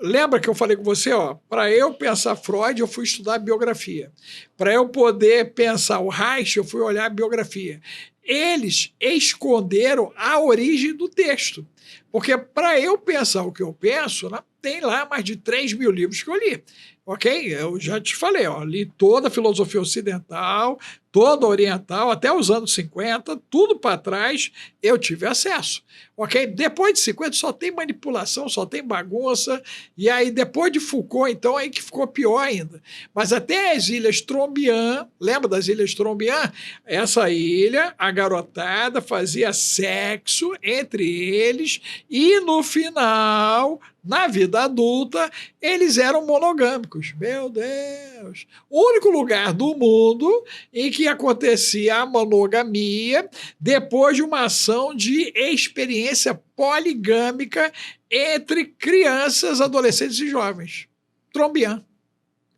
[SPEAKER 1] Lembra que eu falei com você, para eu pensar Freud, eu fui estudar biografia. Para eu poder pensar o Reich, eu fui olhar a biografia. Eles esconderam a origem do texto. Porque para eu pensar o que eu penso, né, tem lá mais de 3.000 livros que eu li. Ok? Eu já te falei, li toda a filosofia ocidental, toda a oriental, até os anos 50, tudo para trás eu tive acesso. Ok? Depois de 50 só tem manipulação, só tem bagunça, e aí depois de Foucault, então, aí que ficou pior ainda. Mas até as Ilhas Trombian, lembra das Ilhas Trombian? Essa ilha, a garotada fazia sexo entre eles e no final, na vida adulta, eles eram monogâmicos. Meu Deus! O único lugar do mundo em que acontecia a monogamia depois de uma ação de experiência poligâmica entre crianças, adolescentes e jovens. Trombian.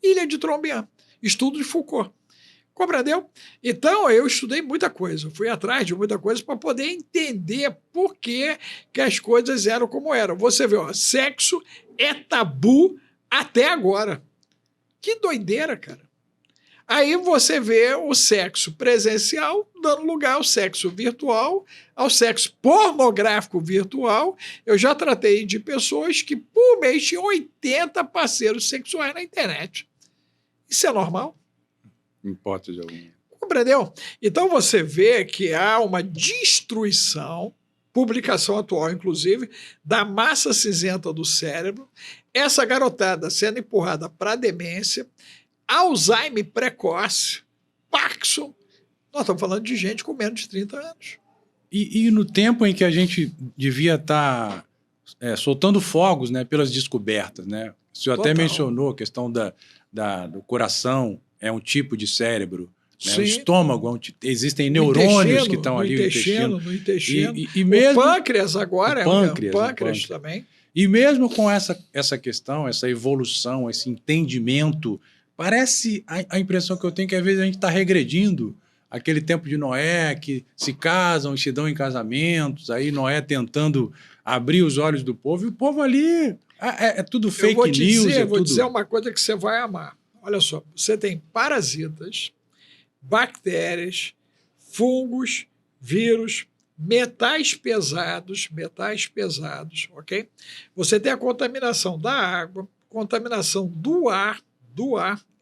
[SPEAKER 1] Ilha de Trombian. Estudo de Foucault. Compreendeu? Então, eu estudei muita coisa, fui atrás de muita coisa para poder entender por que as coisas eram como eram. Você vê, sexo é tabu até agora. Que doideira, cara. Aí você vê o sexo presencial dando lugar ao sexo virtual, ao sexo pornográfico virtual. Eu já tratei de pessoas que por mês tinham 80 parceiros sexuais na internet. Isso é normal?
[SPEAKER 3] Em hipótese alguma.
[SPEAKER 1] Compreendeu? Então você vê que há uma destruição, publicação atual inclusive, da massa cinzenta do cérebro, essa garotada sendo empurrada para a demência, Alzheimer precoce, Parkinson. Nós estamos falando de gente com menos de 30 anos.
[SPEAKER 3] E no tempo em que a gente devia estar soltando fogos, né, pelas descobertas, né? O senhor até mencionou a questão do coração, é um tipo de cérebro, né? O estômago, existem neurônios que estão ali.
[SPEAKER 1] No intestino.
[SPEAKER 3] E mesmo,
[SPEAKER 1] o pâncreas agora o pâncreas também.
[SPEAKER 3] E mesmo com essa questão, essa evolução, esse entendimento, parece a impressão que eu tenho que às vezes a gente está regredindo aquele tempo de Noé, que se casam e se dão em casamentos, aí Noé tentando abrir os olhos do povo, e o povo ali é tudo fake news.
[SPEAKER 1] Vou dizer uma coisa que você vai amar. Olha só, você tem parasitas, bactérias, fungos, vírus, metais pesados, ok? Você tem a contaminação da água, contaminação do ar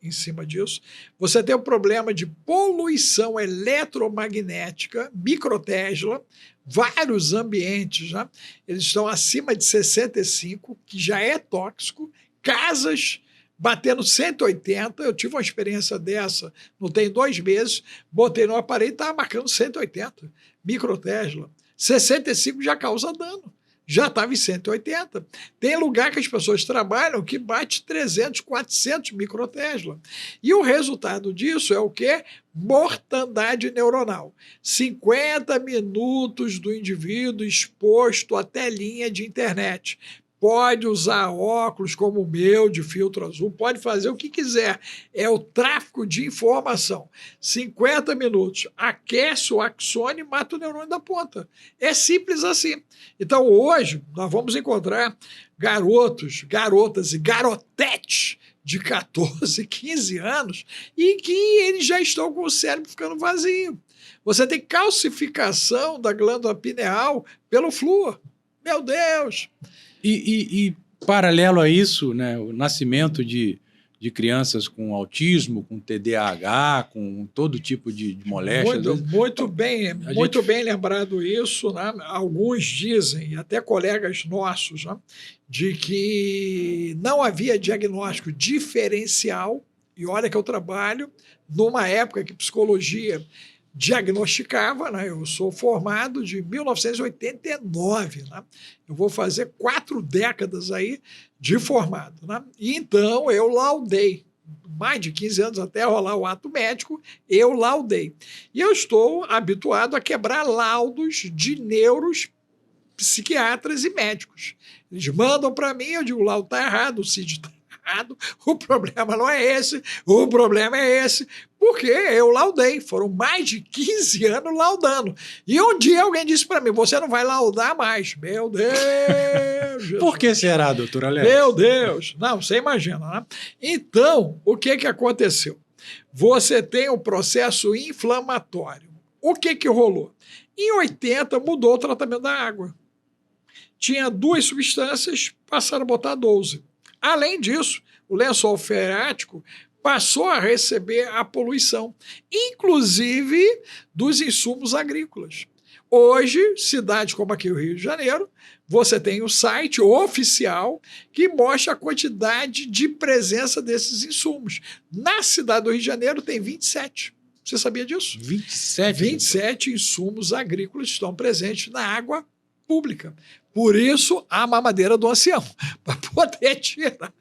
[SPEAKER 1] em cima disso. Você tem o problema de poluição eletromagnética, microtesla, vários ambientes, né? Eles estão acima de 65, que já é tóxico, casas batendo 180, eu tive uma experiência dessa, não tem 2 meses, botei no aparelho e estava marcando 180, microtesla. 65 já causa dano, já estava em 180. Tem lugar que as pessoas trabalham que bate 300, 400 microtesla. E o resultado disso é o quê? Mortandade neuronal. 50 minutos do indivíduo exposto à telinha de internet. Pode usar óculos como o meu, de filtro azul, pode fazer o que quiser. É o tráfico de informação. 50 minutos, aquece o axônio e mata o neurônio da ponta. É simples assim. Então, hoje, nós vamos encontrar garotos, garotas e garotetes de 14, 15 anos e que eles já estão com o cérebro ficando vazio. Você tem calcificação da glândula pineal pelo flúor. Meu Deus!
[SPEAKER 3] E paralelo a isso, né, o nascimento de crianças com autismo, com TDAH, com todo tipo de moléstias.
[SPEAKER 1] Muito bem lembrado isso, né? Alguns dizem, e até colegas nossos, né, de que não havia diagnóstico diferencial, e olha que eu trabalho numa época que psicologia diagnosticava, né? Eu sou formado de 1989, né? Eu vou fazer 4 décadas aí de formado, né? E então eu laudei, mais de 15 anos até rolar o ato médico, eu laudei. E eu estou habituado a quebrar laudos de neuros, psiquiatras e médicos. Eles mandam para mim, eu digo, o laudo está errado, o CID está errado, o problema não é esse, o problema é esse, porque eu laudei, foram mais de 15 anos laudando. E um dia alguém disse para mim, você não vai laudar mais. Meu Deus!
[SPEAKER 3] Por que será, doutor Alex?
[SPEAKER 1] Meu Deus! Não, você imagina, né? Então, o que aconteceu? Você tem um processo inflamatório. O que rolou? Em 80, mudou o tratamento da água. Tinha 2 substâncias, passaram a botar 12. Além disso, o lençol freático passou a receber a poluição, inclusive dos insumos agrícolas. Hoje, cidades como aqui o Rio de Janeiro, você tem o site oficial que mostra a quantidade de presença desses insumos. Na cidade do Rio de Janeiro tem 27. Você sabia disso?
[SPEAKER 3] 27?
[SPEAKER 1] 27 insumos agrícolas estão presentes na água pública. Por isso, a mamadeira do ancião, para poder tirar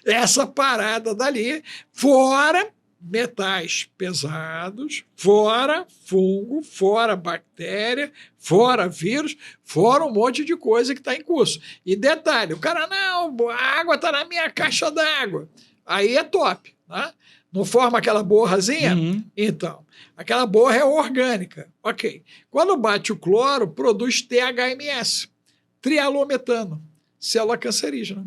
[SPEAKER 1] essa parada dali, fora metais pesados, fora fungo, fora bactéria, fora vírus, fora um monte de coisa que está em curso. E detalhe, o cara, não, a água está na minha caixa d'água. Aí é top, né? Não forma aquela borrazinha?
[SPEAKER 3] Uhum.
[SPEAKER 1] Então, aquela borra é orgânica. Ok. Quando bate o cloro, produz THMS, trialometano, célula cancerígena.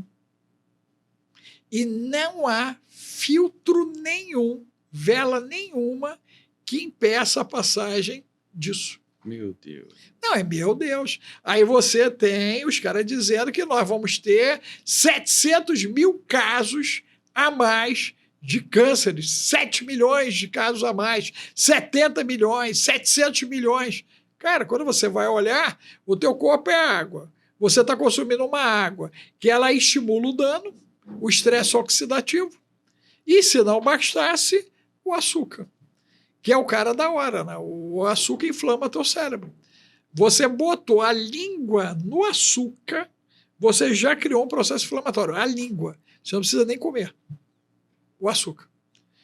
[SPEAKER 1] E não há filtro nenhum, vela nenhuma, que impeça a passagem disso.
[SPEAKER 3] Meu Deus.
[SPEAKER 1] Não, é meu Deus. Aí você tem os caras dizendo que nós vamos ter 700 mil casos a mais de cânceres, 7 milhões de casos a mais, 70 milhões, 700 milhões. Cara, quando você vai olhar, o teu corpo é água. Você está consumindo uma água que ela estimula o dano, o estresse oxidativo. E se não bastasse, o açúcar, que é o cara da hora, né? O açúcar inflama teu cérebro. Você botou a língua no açúcar, você já criou um processo inflamatório. A língua. Você não precisa nem comer o açúcar.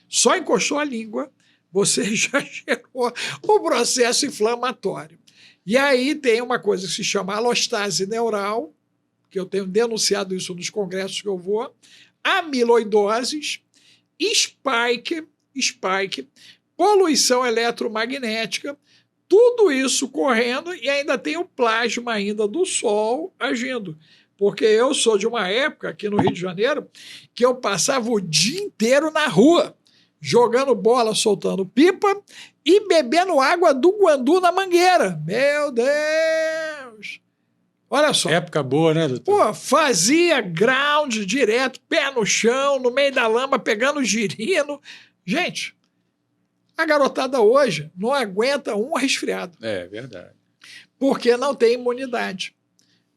[SPEAKER 1] Só encostou a língua, você já gerou o processo inflamatório. E aí tem uma coisa que se chama alostase neural, que eu tenho denunciado isso nos congressos que eu vou, amiloidoses, spike, poluição eletromagnética, tudo isso correndo e ainda tem o plasma ainda do Sol agindo. Porque eu sou de uma época aqui no Rio de Janeiro que eu passava o dia inteiro na rua, jogando bola, soltando pipa e bebendo água do Guandu na mangueira. Meu Deus! Olha só.
[SPEAKER 3] Época boa, né, doutor?
[SPEAKER 1] Pô, fazia ground direto, pé no chão, no meio da lama, pegando girino. Gente, a garotada hoje não aguenta um resfriado.
[SPEAKER 3] É verdade.
[SPEAKER 1] Porque não tem imunidade.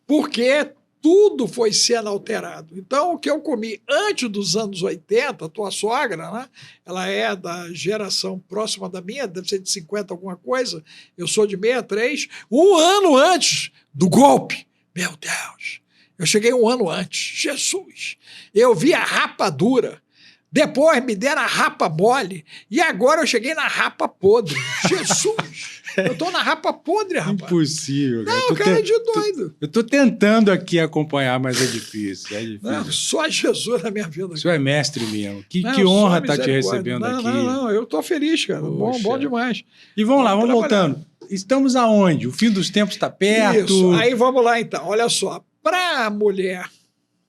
[SPEAKER 1] Porque tudo foi sendo alterado. Então, o que eu comi antes dos anos 80, a tua sogra, né? Ela é da geração próxima da minha, deve ser de 50 alguma coisa, eu sou de 63, um ano antes do golpe. Meu Deus, eu cheguei um ano antes. Jesus, eu vi a rapadura. Depois me deram a rapa mole e agora eu cheguei na rapa podre. Jesus! Eu tô na rapa podre, rapaz.
[SPEAKER 3] Impossível.
[SPEAKER 1] Não, cara, é de doido.
[SPEAKER 3] Eu tô tentando aqui acompanhar, mas é difícil. É difícil.
[SPEAKER 1] Não, só Jesus na minha vida.
[SPEAKER 3] O senhor é mestre mesmo. Que
[SPEAKER 1] Não,
[SPEAKER 3] honra
[SPEAKER 1] só
[SPEAKER 3] estar te
[SPEAKER 1] misericórdia.
[SPEAKER 3] recebendo
[SPEAKER 1] não,
[SPEAKER 3] aqui.
[SPEAKER 1] Não, eu tô feliz, cara. Bom demais.
[SPEAKER 3] E vamos lá, vamos
[SPEAKER 1] trabalhar.
[SPEAKER 3] voltando. Estamos aonde? O fim dos tempos está perto?
[SPEAKER 1] Isso, aí vamos lá então. Olha só, para a mulher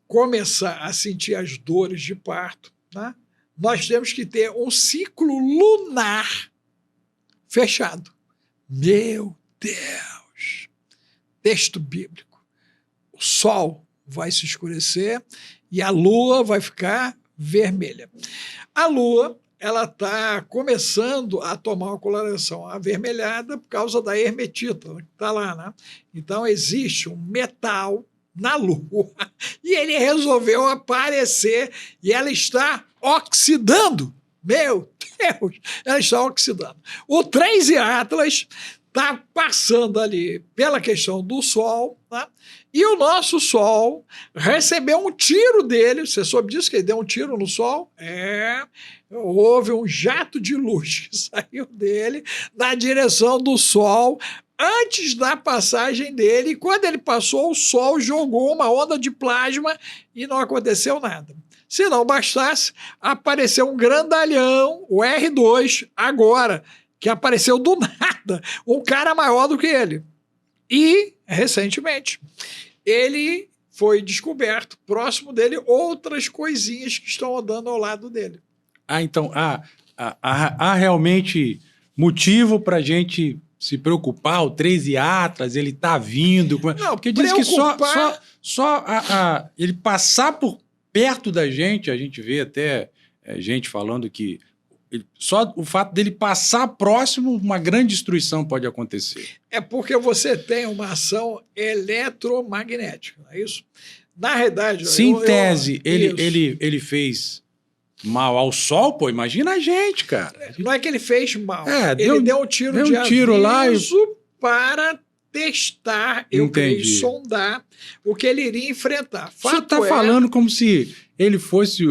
[SPEAKER 1] começar a sentir as dores de parto, né, nós temos que ter um ciclo lunar fechado. Meu Deus! Texto bíblico. O sol vai se escurecer e a lua vai ficar vermelha. A lua, ela está começando a tomar uma coloração avermelhada por causa da hermetita, que está lá, né? Então, existe um metal na lua e ele resolveu aparecer e ela está oxidando. Meu Deus, ela está oxidando. O 3 Atlas está passando ali pela questão do Sol, tá? E o nosso Sol recebeu um tiro dele. Você soube disso, que ele deu um tiro no Sol? Houve um jato de luz que saiu dele na direção do Sol antes da passagem dele. E quando ele passou, o Sol jogou uma onda de plasma e não aconteceu nada. Se não bastasse, apareceu um grandalhão, o R2, agora, que apareceu do nada, um cara maior do que ele. E, recentemente, ele foi descoberto, próximo dele, outras coisinhas que estão andando ao lado dele.
[SPEAKER 3] Então, há realmente motivo para a gente se preocupar? O 13 Atlas, ele está vindo?
[SPEAKER 1] Não,
[SPEAKER 3] porque diz que só ele passar por perto da gente, a gente vê até gente falando que só o fato dele passar próximo, uma grande destruição pode acontecer.
[SPEAKER 1] É porque você tem uma ação eletromagnética, não é isso? Na realidade...
[SPEAKER 3] Se em tese ele fez mal ao Sol, pô, imagina a gente, cara.
[SPEAKER 1] Não é que ele fez mal.
[SPEAKER 3] Ele
[SPEAKER 1] deu um tiro de aviso
[SPEAKER 3] lá
[SPEAKER 1] para testar, sondar o que ele iria enfrentar.
[SPEAKER 3] Você está falando como se ele fosse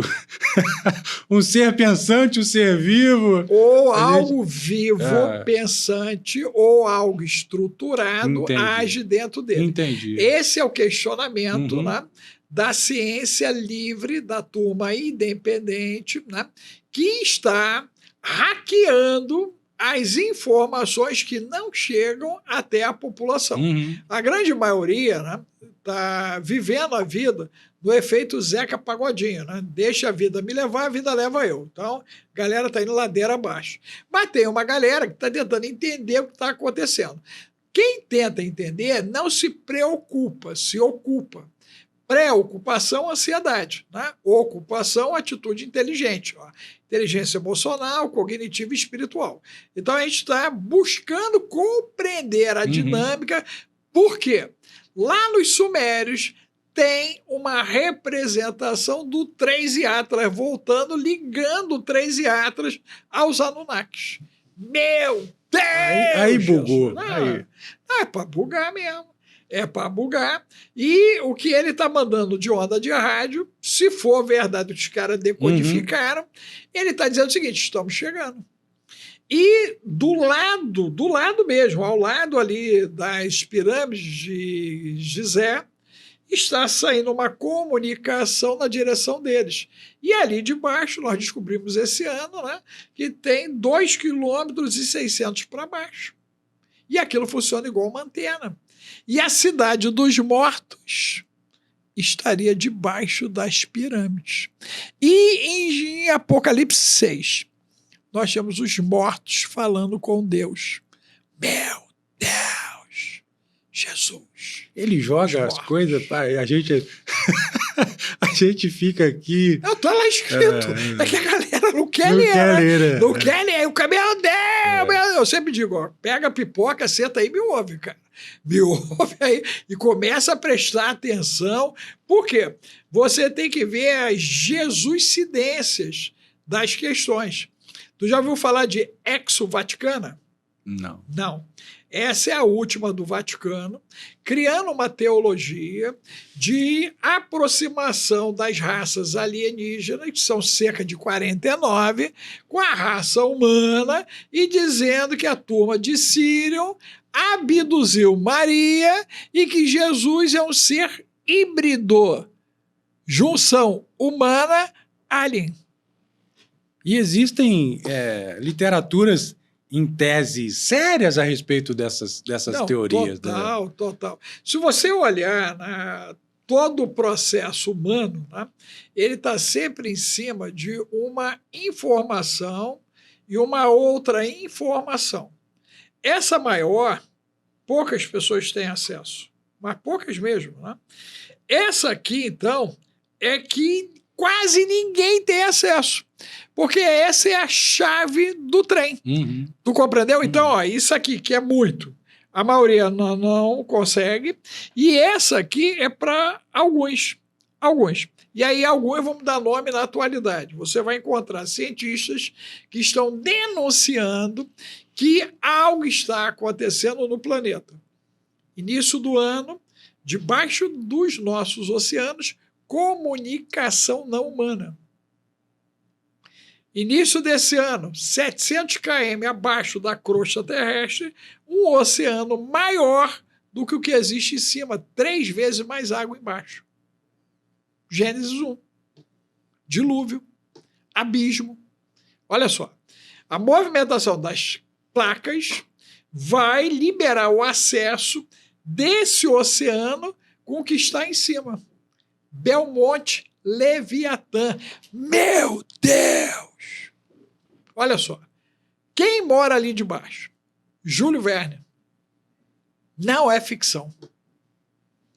[SPEAKER 3] um ser pensante, um ser vivo.
[SPEAKER 1] Ou algo vivo, pensante, ou algo estruturado age dentro dele.
[SPEAKER 3] Entendi.
[SPEAKER 1] Esse é o questionamento, né, da ciência livre, da turma independente, né, que está hackeando as informações que não chegam até a população. A grande maioria, né, está vivendo a vida no efeito Zeca Pagodinho, né? Deixa a vida me levar, a vida leva eu. Então, a galera está indo ladeira abaixo. Mas tem uma galera que está tentando entender o que está acontecendo. Quem tenta entender não se preocupa, se ocupa. Preocupação, ansiedade, né? Ocupação, atitude inteligente, ó. Inteligência emocional, cognitiva e espiritual. Então, a gente está buscando compreender a dinâmica. Por quê? Lá nos Sumérios tem uma representação do 3 Atlas, voltando, ligando o 3 Atlas aos Anunnakis. Meu Deus!
[SPEAKER 3] Aí bugou.
[SPEAKER 1] É para bugar mesmo. É para bugar. E o que ele está mandando de onda de rádio, se for verdade o que os caras decodificaram, ele está dizendo o seguinte: estamos chegando. E do lado mesmo, ao lado ali das pirâmides de Gizé, está saindo uma comunicação na direção deles. E ali de baixo, nós descobrimos esse ano, né, que tem 2,6 km para baixo. E aquilo funciona igual uma antena. E a cidade dos mortos estaria debaixo das pirâmides. E em Apocalipse 6, nós temos os mortos falando com Deus. Meu Deus, Jesus.
[SPEAKER 3] Ele joga as coisas, pai, a gente fica aqui...
[SPEAKER 1] Não, tá lá escrito. É que a galera não quer ler. Não quer ler. O cabelo dela. Eu sempre digo, ó, pega a pipoca, senta aí e me ouve, cara. Me ouve aí e começa a prestar atenção. Por quê? Você tem que ver as jesuscidências das questões. Tu já ouviu falar de exo-vaticana?
[SPEAKER 3] Não.
[SPEAKER 1] Não. Essa é a última do Vaticano, criando uma teologia de aproximação das raças alienígenas, que são cerca de 49, com a raça humana, e dizendo que a turma de Sirion abduziu Maria e que Jesus é um ser híbrido, junção humana-alien.
[SPEAKER 3] E existem literaturas em tese sérias a respeito dessas teorias.
[SPEAKER 1] Total, né? Total. Se você olhar todo o processo humano, né, ele está sempre em cima de uma informação e uma outra informação. Essa maior, poucas pessoas têm acesso, mas poucas mesmo. Né? Essa aqui, então, é que quase ninguém tem acesso. Porque essa é a chave do trem. Uhum. Tu compreendeu? Então, ó, isso aqui que é muito. A maioria não consegue. E essa aqui é para alguns. E aí alguns vamos dar nome na atualidade. Você vai encontrar cientistas que estão denunciando que algo está acontecendo no planeta. Início do ano, debaixo dos nossos oceanos, comunicação não humana. Início desse ano, 700 km abaixo da crosta terrestre, um oceano maior do que o que existe em cima, 3 vezes mais água embaixo. Gênesis 1. Dilúvio, abismo. Olha só, a movimentação das placas vai liberar o acesso desse oceano com o que está em cima. Belmonte, Leviatã. Meu Deus! Olha só. Quem mora ali debaixo? Júlio Verne. Não é ficção.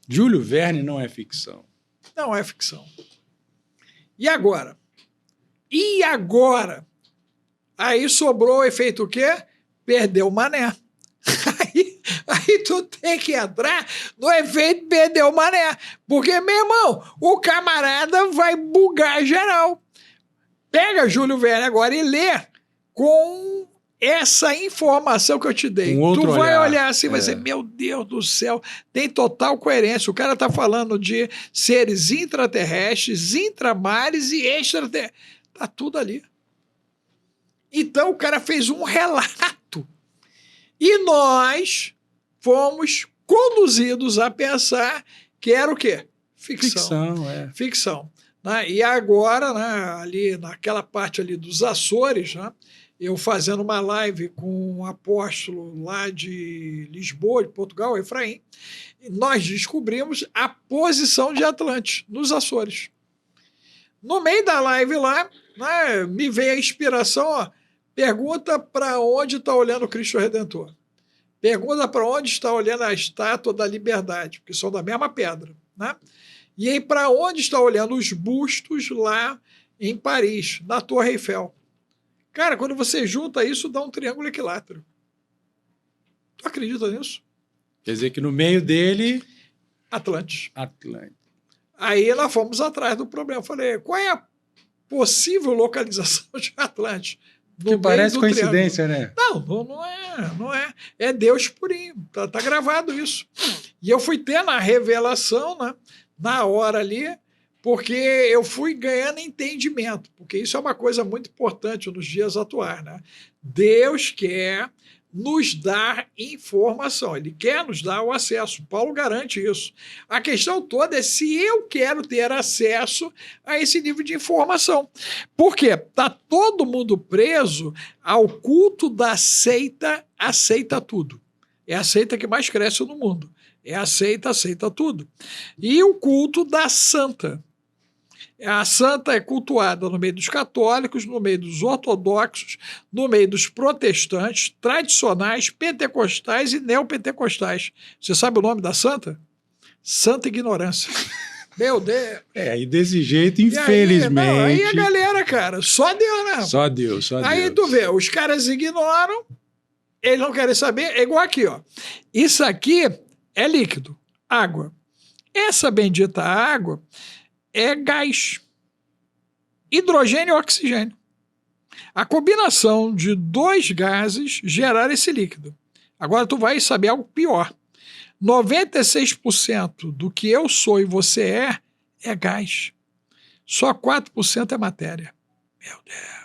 [SPEAKER 3] Júlio Verne não é ficção.
[SPEAKER 1] Não é ficção. E agora? Aí sobrou o efeito o quê? Perdeu o mané. Aí tu tem que entrar no efeito perdeu o mané. Porque, meu irmão, o camarada vai bugar geral. Pega Júlio Verne agora e lê com essa informação que eu te dei. Tu vai olhar assim e vai dizer, meu Deus do céu, tem total coerência. O cara está falando de seres intraterrestres, intramares e extraterrestres. Está tudo ali. Então o cara fez um relato. E nós fomos conduzidos a pensar que era o quê? Ficção. Né? E agora, né, ali naquela parte ali dos Açores, né, eu fazendo uma live com um apóstolo lá de Lisboa, de Portugal, Efraim, nós descobrimos a posição de Atlantis nos Açores. No meio da live lá, né, me veio a inspiração, ó, pergunta para onde está olhando o Cristo Redentor. Pergunta para onde está olhando a Estátua da Liberdade, porque são da mesma pedra. Né? E aí para onde está olhando os bustos lá em Paris, na Torre Eiffel. Cara, quando você junta isso, dá um triângulo equilátero. Tu acredita nisso?
[SPEAKER 3] Quer dizer que no meio dele...
[SPEAKER 1] Atlantis.
[SPEAKER 3] Atlantis.
[SPEAKER 1] Aí nós fomos atrás do problema. Eu falei, qual é a possível localização de Atlantis?
[SPEAKER 3] Que parece coincidência,
[SPEAKER 1] triângulo. Né? Não é. É Deus purinho. Tá gravado isso. E eu fui tendo a revelação, né, na hora ali, porque eu fui ganhando entendimento, porque isso é uma coisa muito importante nos dias atuais. Né? Deus quer nos dar informação, ele quer nos dar o acesso. Paulo garante isso. A questão toda é se eu quero ter acesso a esse nível de informação. Por quê? Está todo mundo preso ao culto da seita, aceita tudo. É a seita que mais cresce no mundo. É a seita, aceita tudo. E o culto da santa. A santa é cultuada no meio dos católicos, no meio dos ortodoxos, no meio dos protestantes, tradicionais, pentecostais e neopentecostais. Você sabe o nome da santa? Santa Ignorância. Meu Deus.
[SPEAKER 3] E desse jeito, infelizmente...
[SPEAKER 1] Aí a galera, cara, só Deus, né?
[SPEAKER 3] Só Deus.
[SPEAKER 1] Aí tu vê, os caras ignoram, eles não querem saber, é igual aqui, ó. Isso aqui é líquido, água. Essa bendita água é gás, hidrogênio e oxigênio. A combinação de dois gases gera esse líquido. Agora tu vai saber algo pior. 96% do que eu sou e você é gás. Só 4% é matéria. Meu Deus.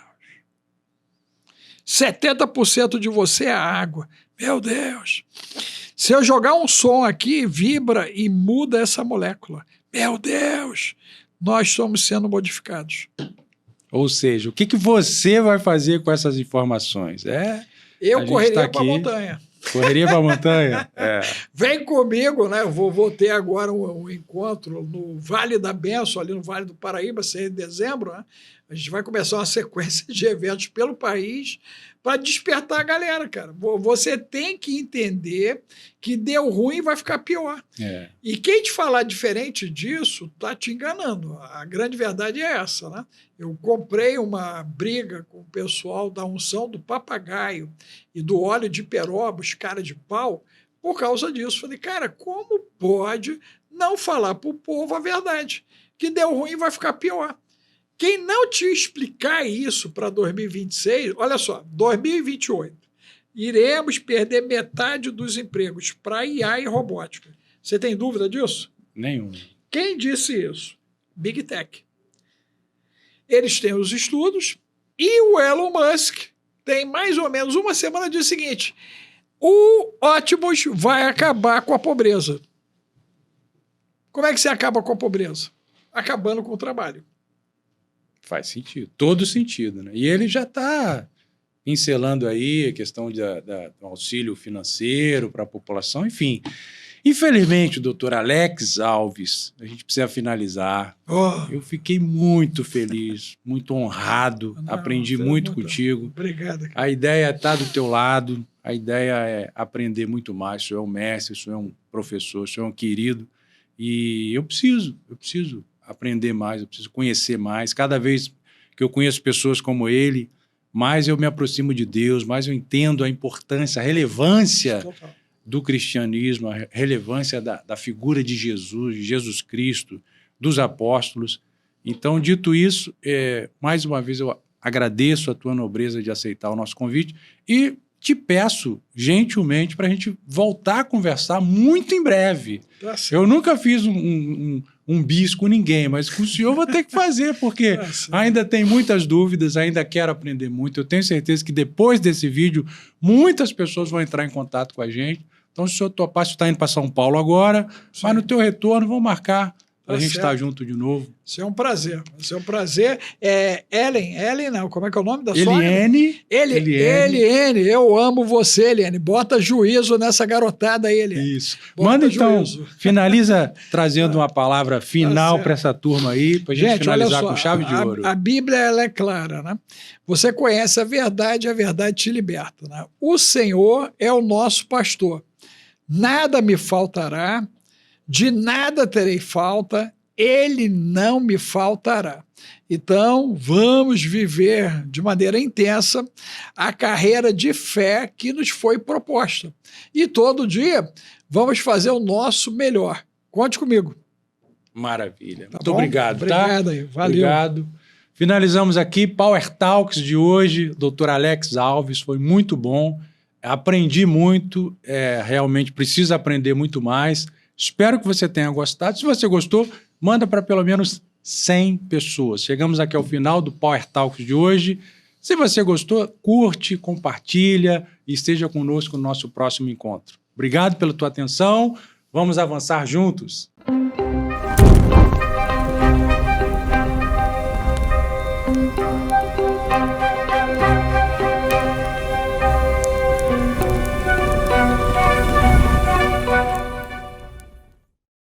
[SPEAKER 1] 70% de você é água. Meu Deus. Se eu jogar um som aqui, vibra e muda essa molécula. Meu Deus. Nós estamos sendo modificados.
[SPEAKER 3] Ou seja, o que você vai fazer com essas informações?
[SPEAKER 1] Eu correria para a montanha.
[SPEAKER 3] Correria para a montanha?
[SPEAKER 1] Vem comigo, né? Eu vou ter agora um encontro no Vale da Bênção, ali no Vale do Paraíba, 6 de dezembro, né? A gente vai começar uma sequência de eventos pelo país para despertar a galera, cara. Você tem que entender que deu ruim e vai ficar pior. E quem te falar diferente disso está te enganando. A grande verdade é essa, né? Eu comprei uma briga com o pessoal da unção do papagaio e do óleo de peroba, os caras de pau, por causa disso. Falei, cara, como pode não falar para o povo a verdade? Que deu ruim e vai ficar pior. Quem não te explicar isso para 2026, olha só, 2028, iremos perder metade dos empregos para IA e robótica. Você tem dúvida disso?
[SPEAKER 3] Nenhuma.
[SPEAKER 1] Quem disse isso? Big Tech. Eles têm os estudos e o Elon Musk tem mais ou menos uma semana disse o seguinte, o Optimus vai acabar com a pobreza. Como é que você acaba com a pobreza? Acabando com o trabalho.
[SPEAKER 3] Faz sentido, todo sentido, né? E ele já está pincelando aí a questão do auxílio financeiro para a população, enfim. Infelizmente, doutor Alex Alves, a gente precisa finalizar. Eu fiquei muito feliz, muito honrado, aprendi muito contigo.
[SPEAKER 1] Obrigado. Cara.
[SPEAKER 3] A ideia é estar do teu lado, a ideia é aprender muito mais. O senhor é um mestre, o senhor é um professor, o senhor é um querido. E eu preciso aprender mais, eu preciso conhecer mais. Cada vez que eu conheço pessoas como ele, mais eu me aproximo de Deus, mais eu entendo a importância, a relevância do cristianismo, a relevância da figura de Jesus Cristo, dos apóstolos. Então, dito isso, mais uma vez eu agradeço a tua nobreza de aceitar o nosso convite e te peço gentilmente para a gente voltar a conversar muito em breve. Eu nunca fiz um bis com ninguém, mas com o senhor eu vou ter que fazer, porque ainda tem muitas dúvidas, ainda quero aprender muito. Eu tenho certeza que depois desse vídeo, muitas pessoas vão entrar em contato com a gente. Então, se o senhor topar, você está indo para São Paulo agora, mas no teu retorno, vamos marcar para a gente estar junto de novo.
[SPEAKER 1] Isso é um prazer. Isso é um prazer. Ellen, não, como é que é o nome da sua?
[SPEAKER 3] Eliene.
[SPEAKER 1] Eu amo você, Eliene. Bota juízo nessa garotada aí, Eliene.
[SPEAKER 3] Isso. Manda então, finaliza trazendo uma palavra final para essa turma aí, para a gente finalizar com chave de ouro.
[SPEAKER 1] A Bíblia ela é clara, né? Você conhece a verdade te liberta. Né? O Senhor é o nosso pastor. Nada me faltará, de nada terei falta, ele não me faltará. Então, vamos viver de maneira intensa a carreira de fé que nos foi proposta. E todo dia vamos fazer o nosso melhor. Conte comigo.
[SPEAKER 3] Maravilha.
[SPEAKER 1] Tá
[SPEAKER 3] muito
[SPEAKER 1] bom?
[SPEAKER 3] obrigado,
[SPEAKER 1] Obrigado
[SPEAKER 3] tá?
[SPEAKER 1] Aí, valeu.
[SPEAKER 3] Obrigado. Finalizamos aqui Power Talks de hoje. Dr. Alex Alves, foi muito bom. Aprendi muito, realmente preciso aprender muito mais. Espero que você tenha gostado. Se você gostou, manda para pelo menos 100 pessoas. Chegamos aqui ao final do Power Talks de hoje. Se você gostou, curte, compartilha e esteja conosco no nosso próximo encontro. Obrigado pela tua atenção. Vamos avançar juntos.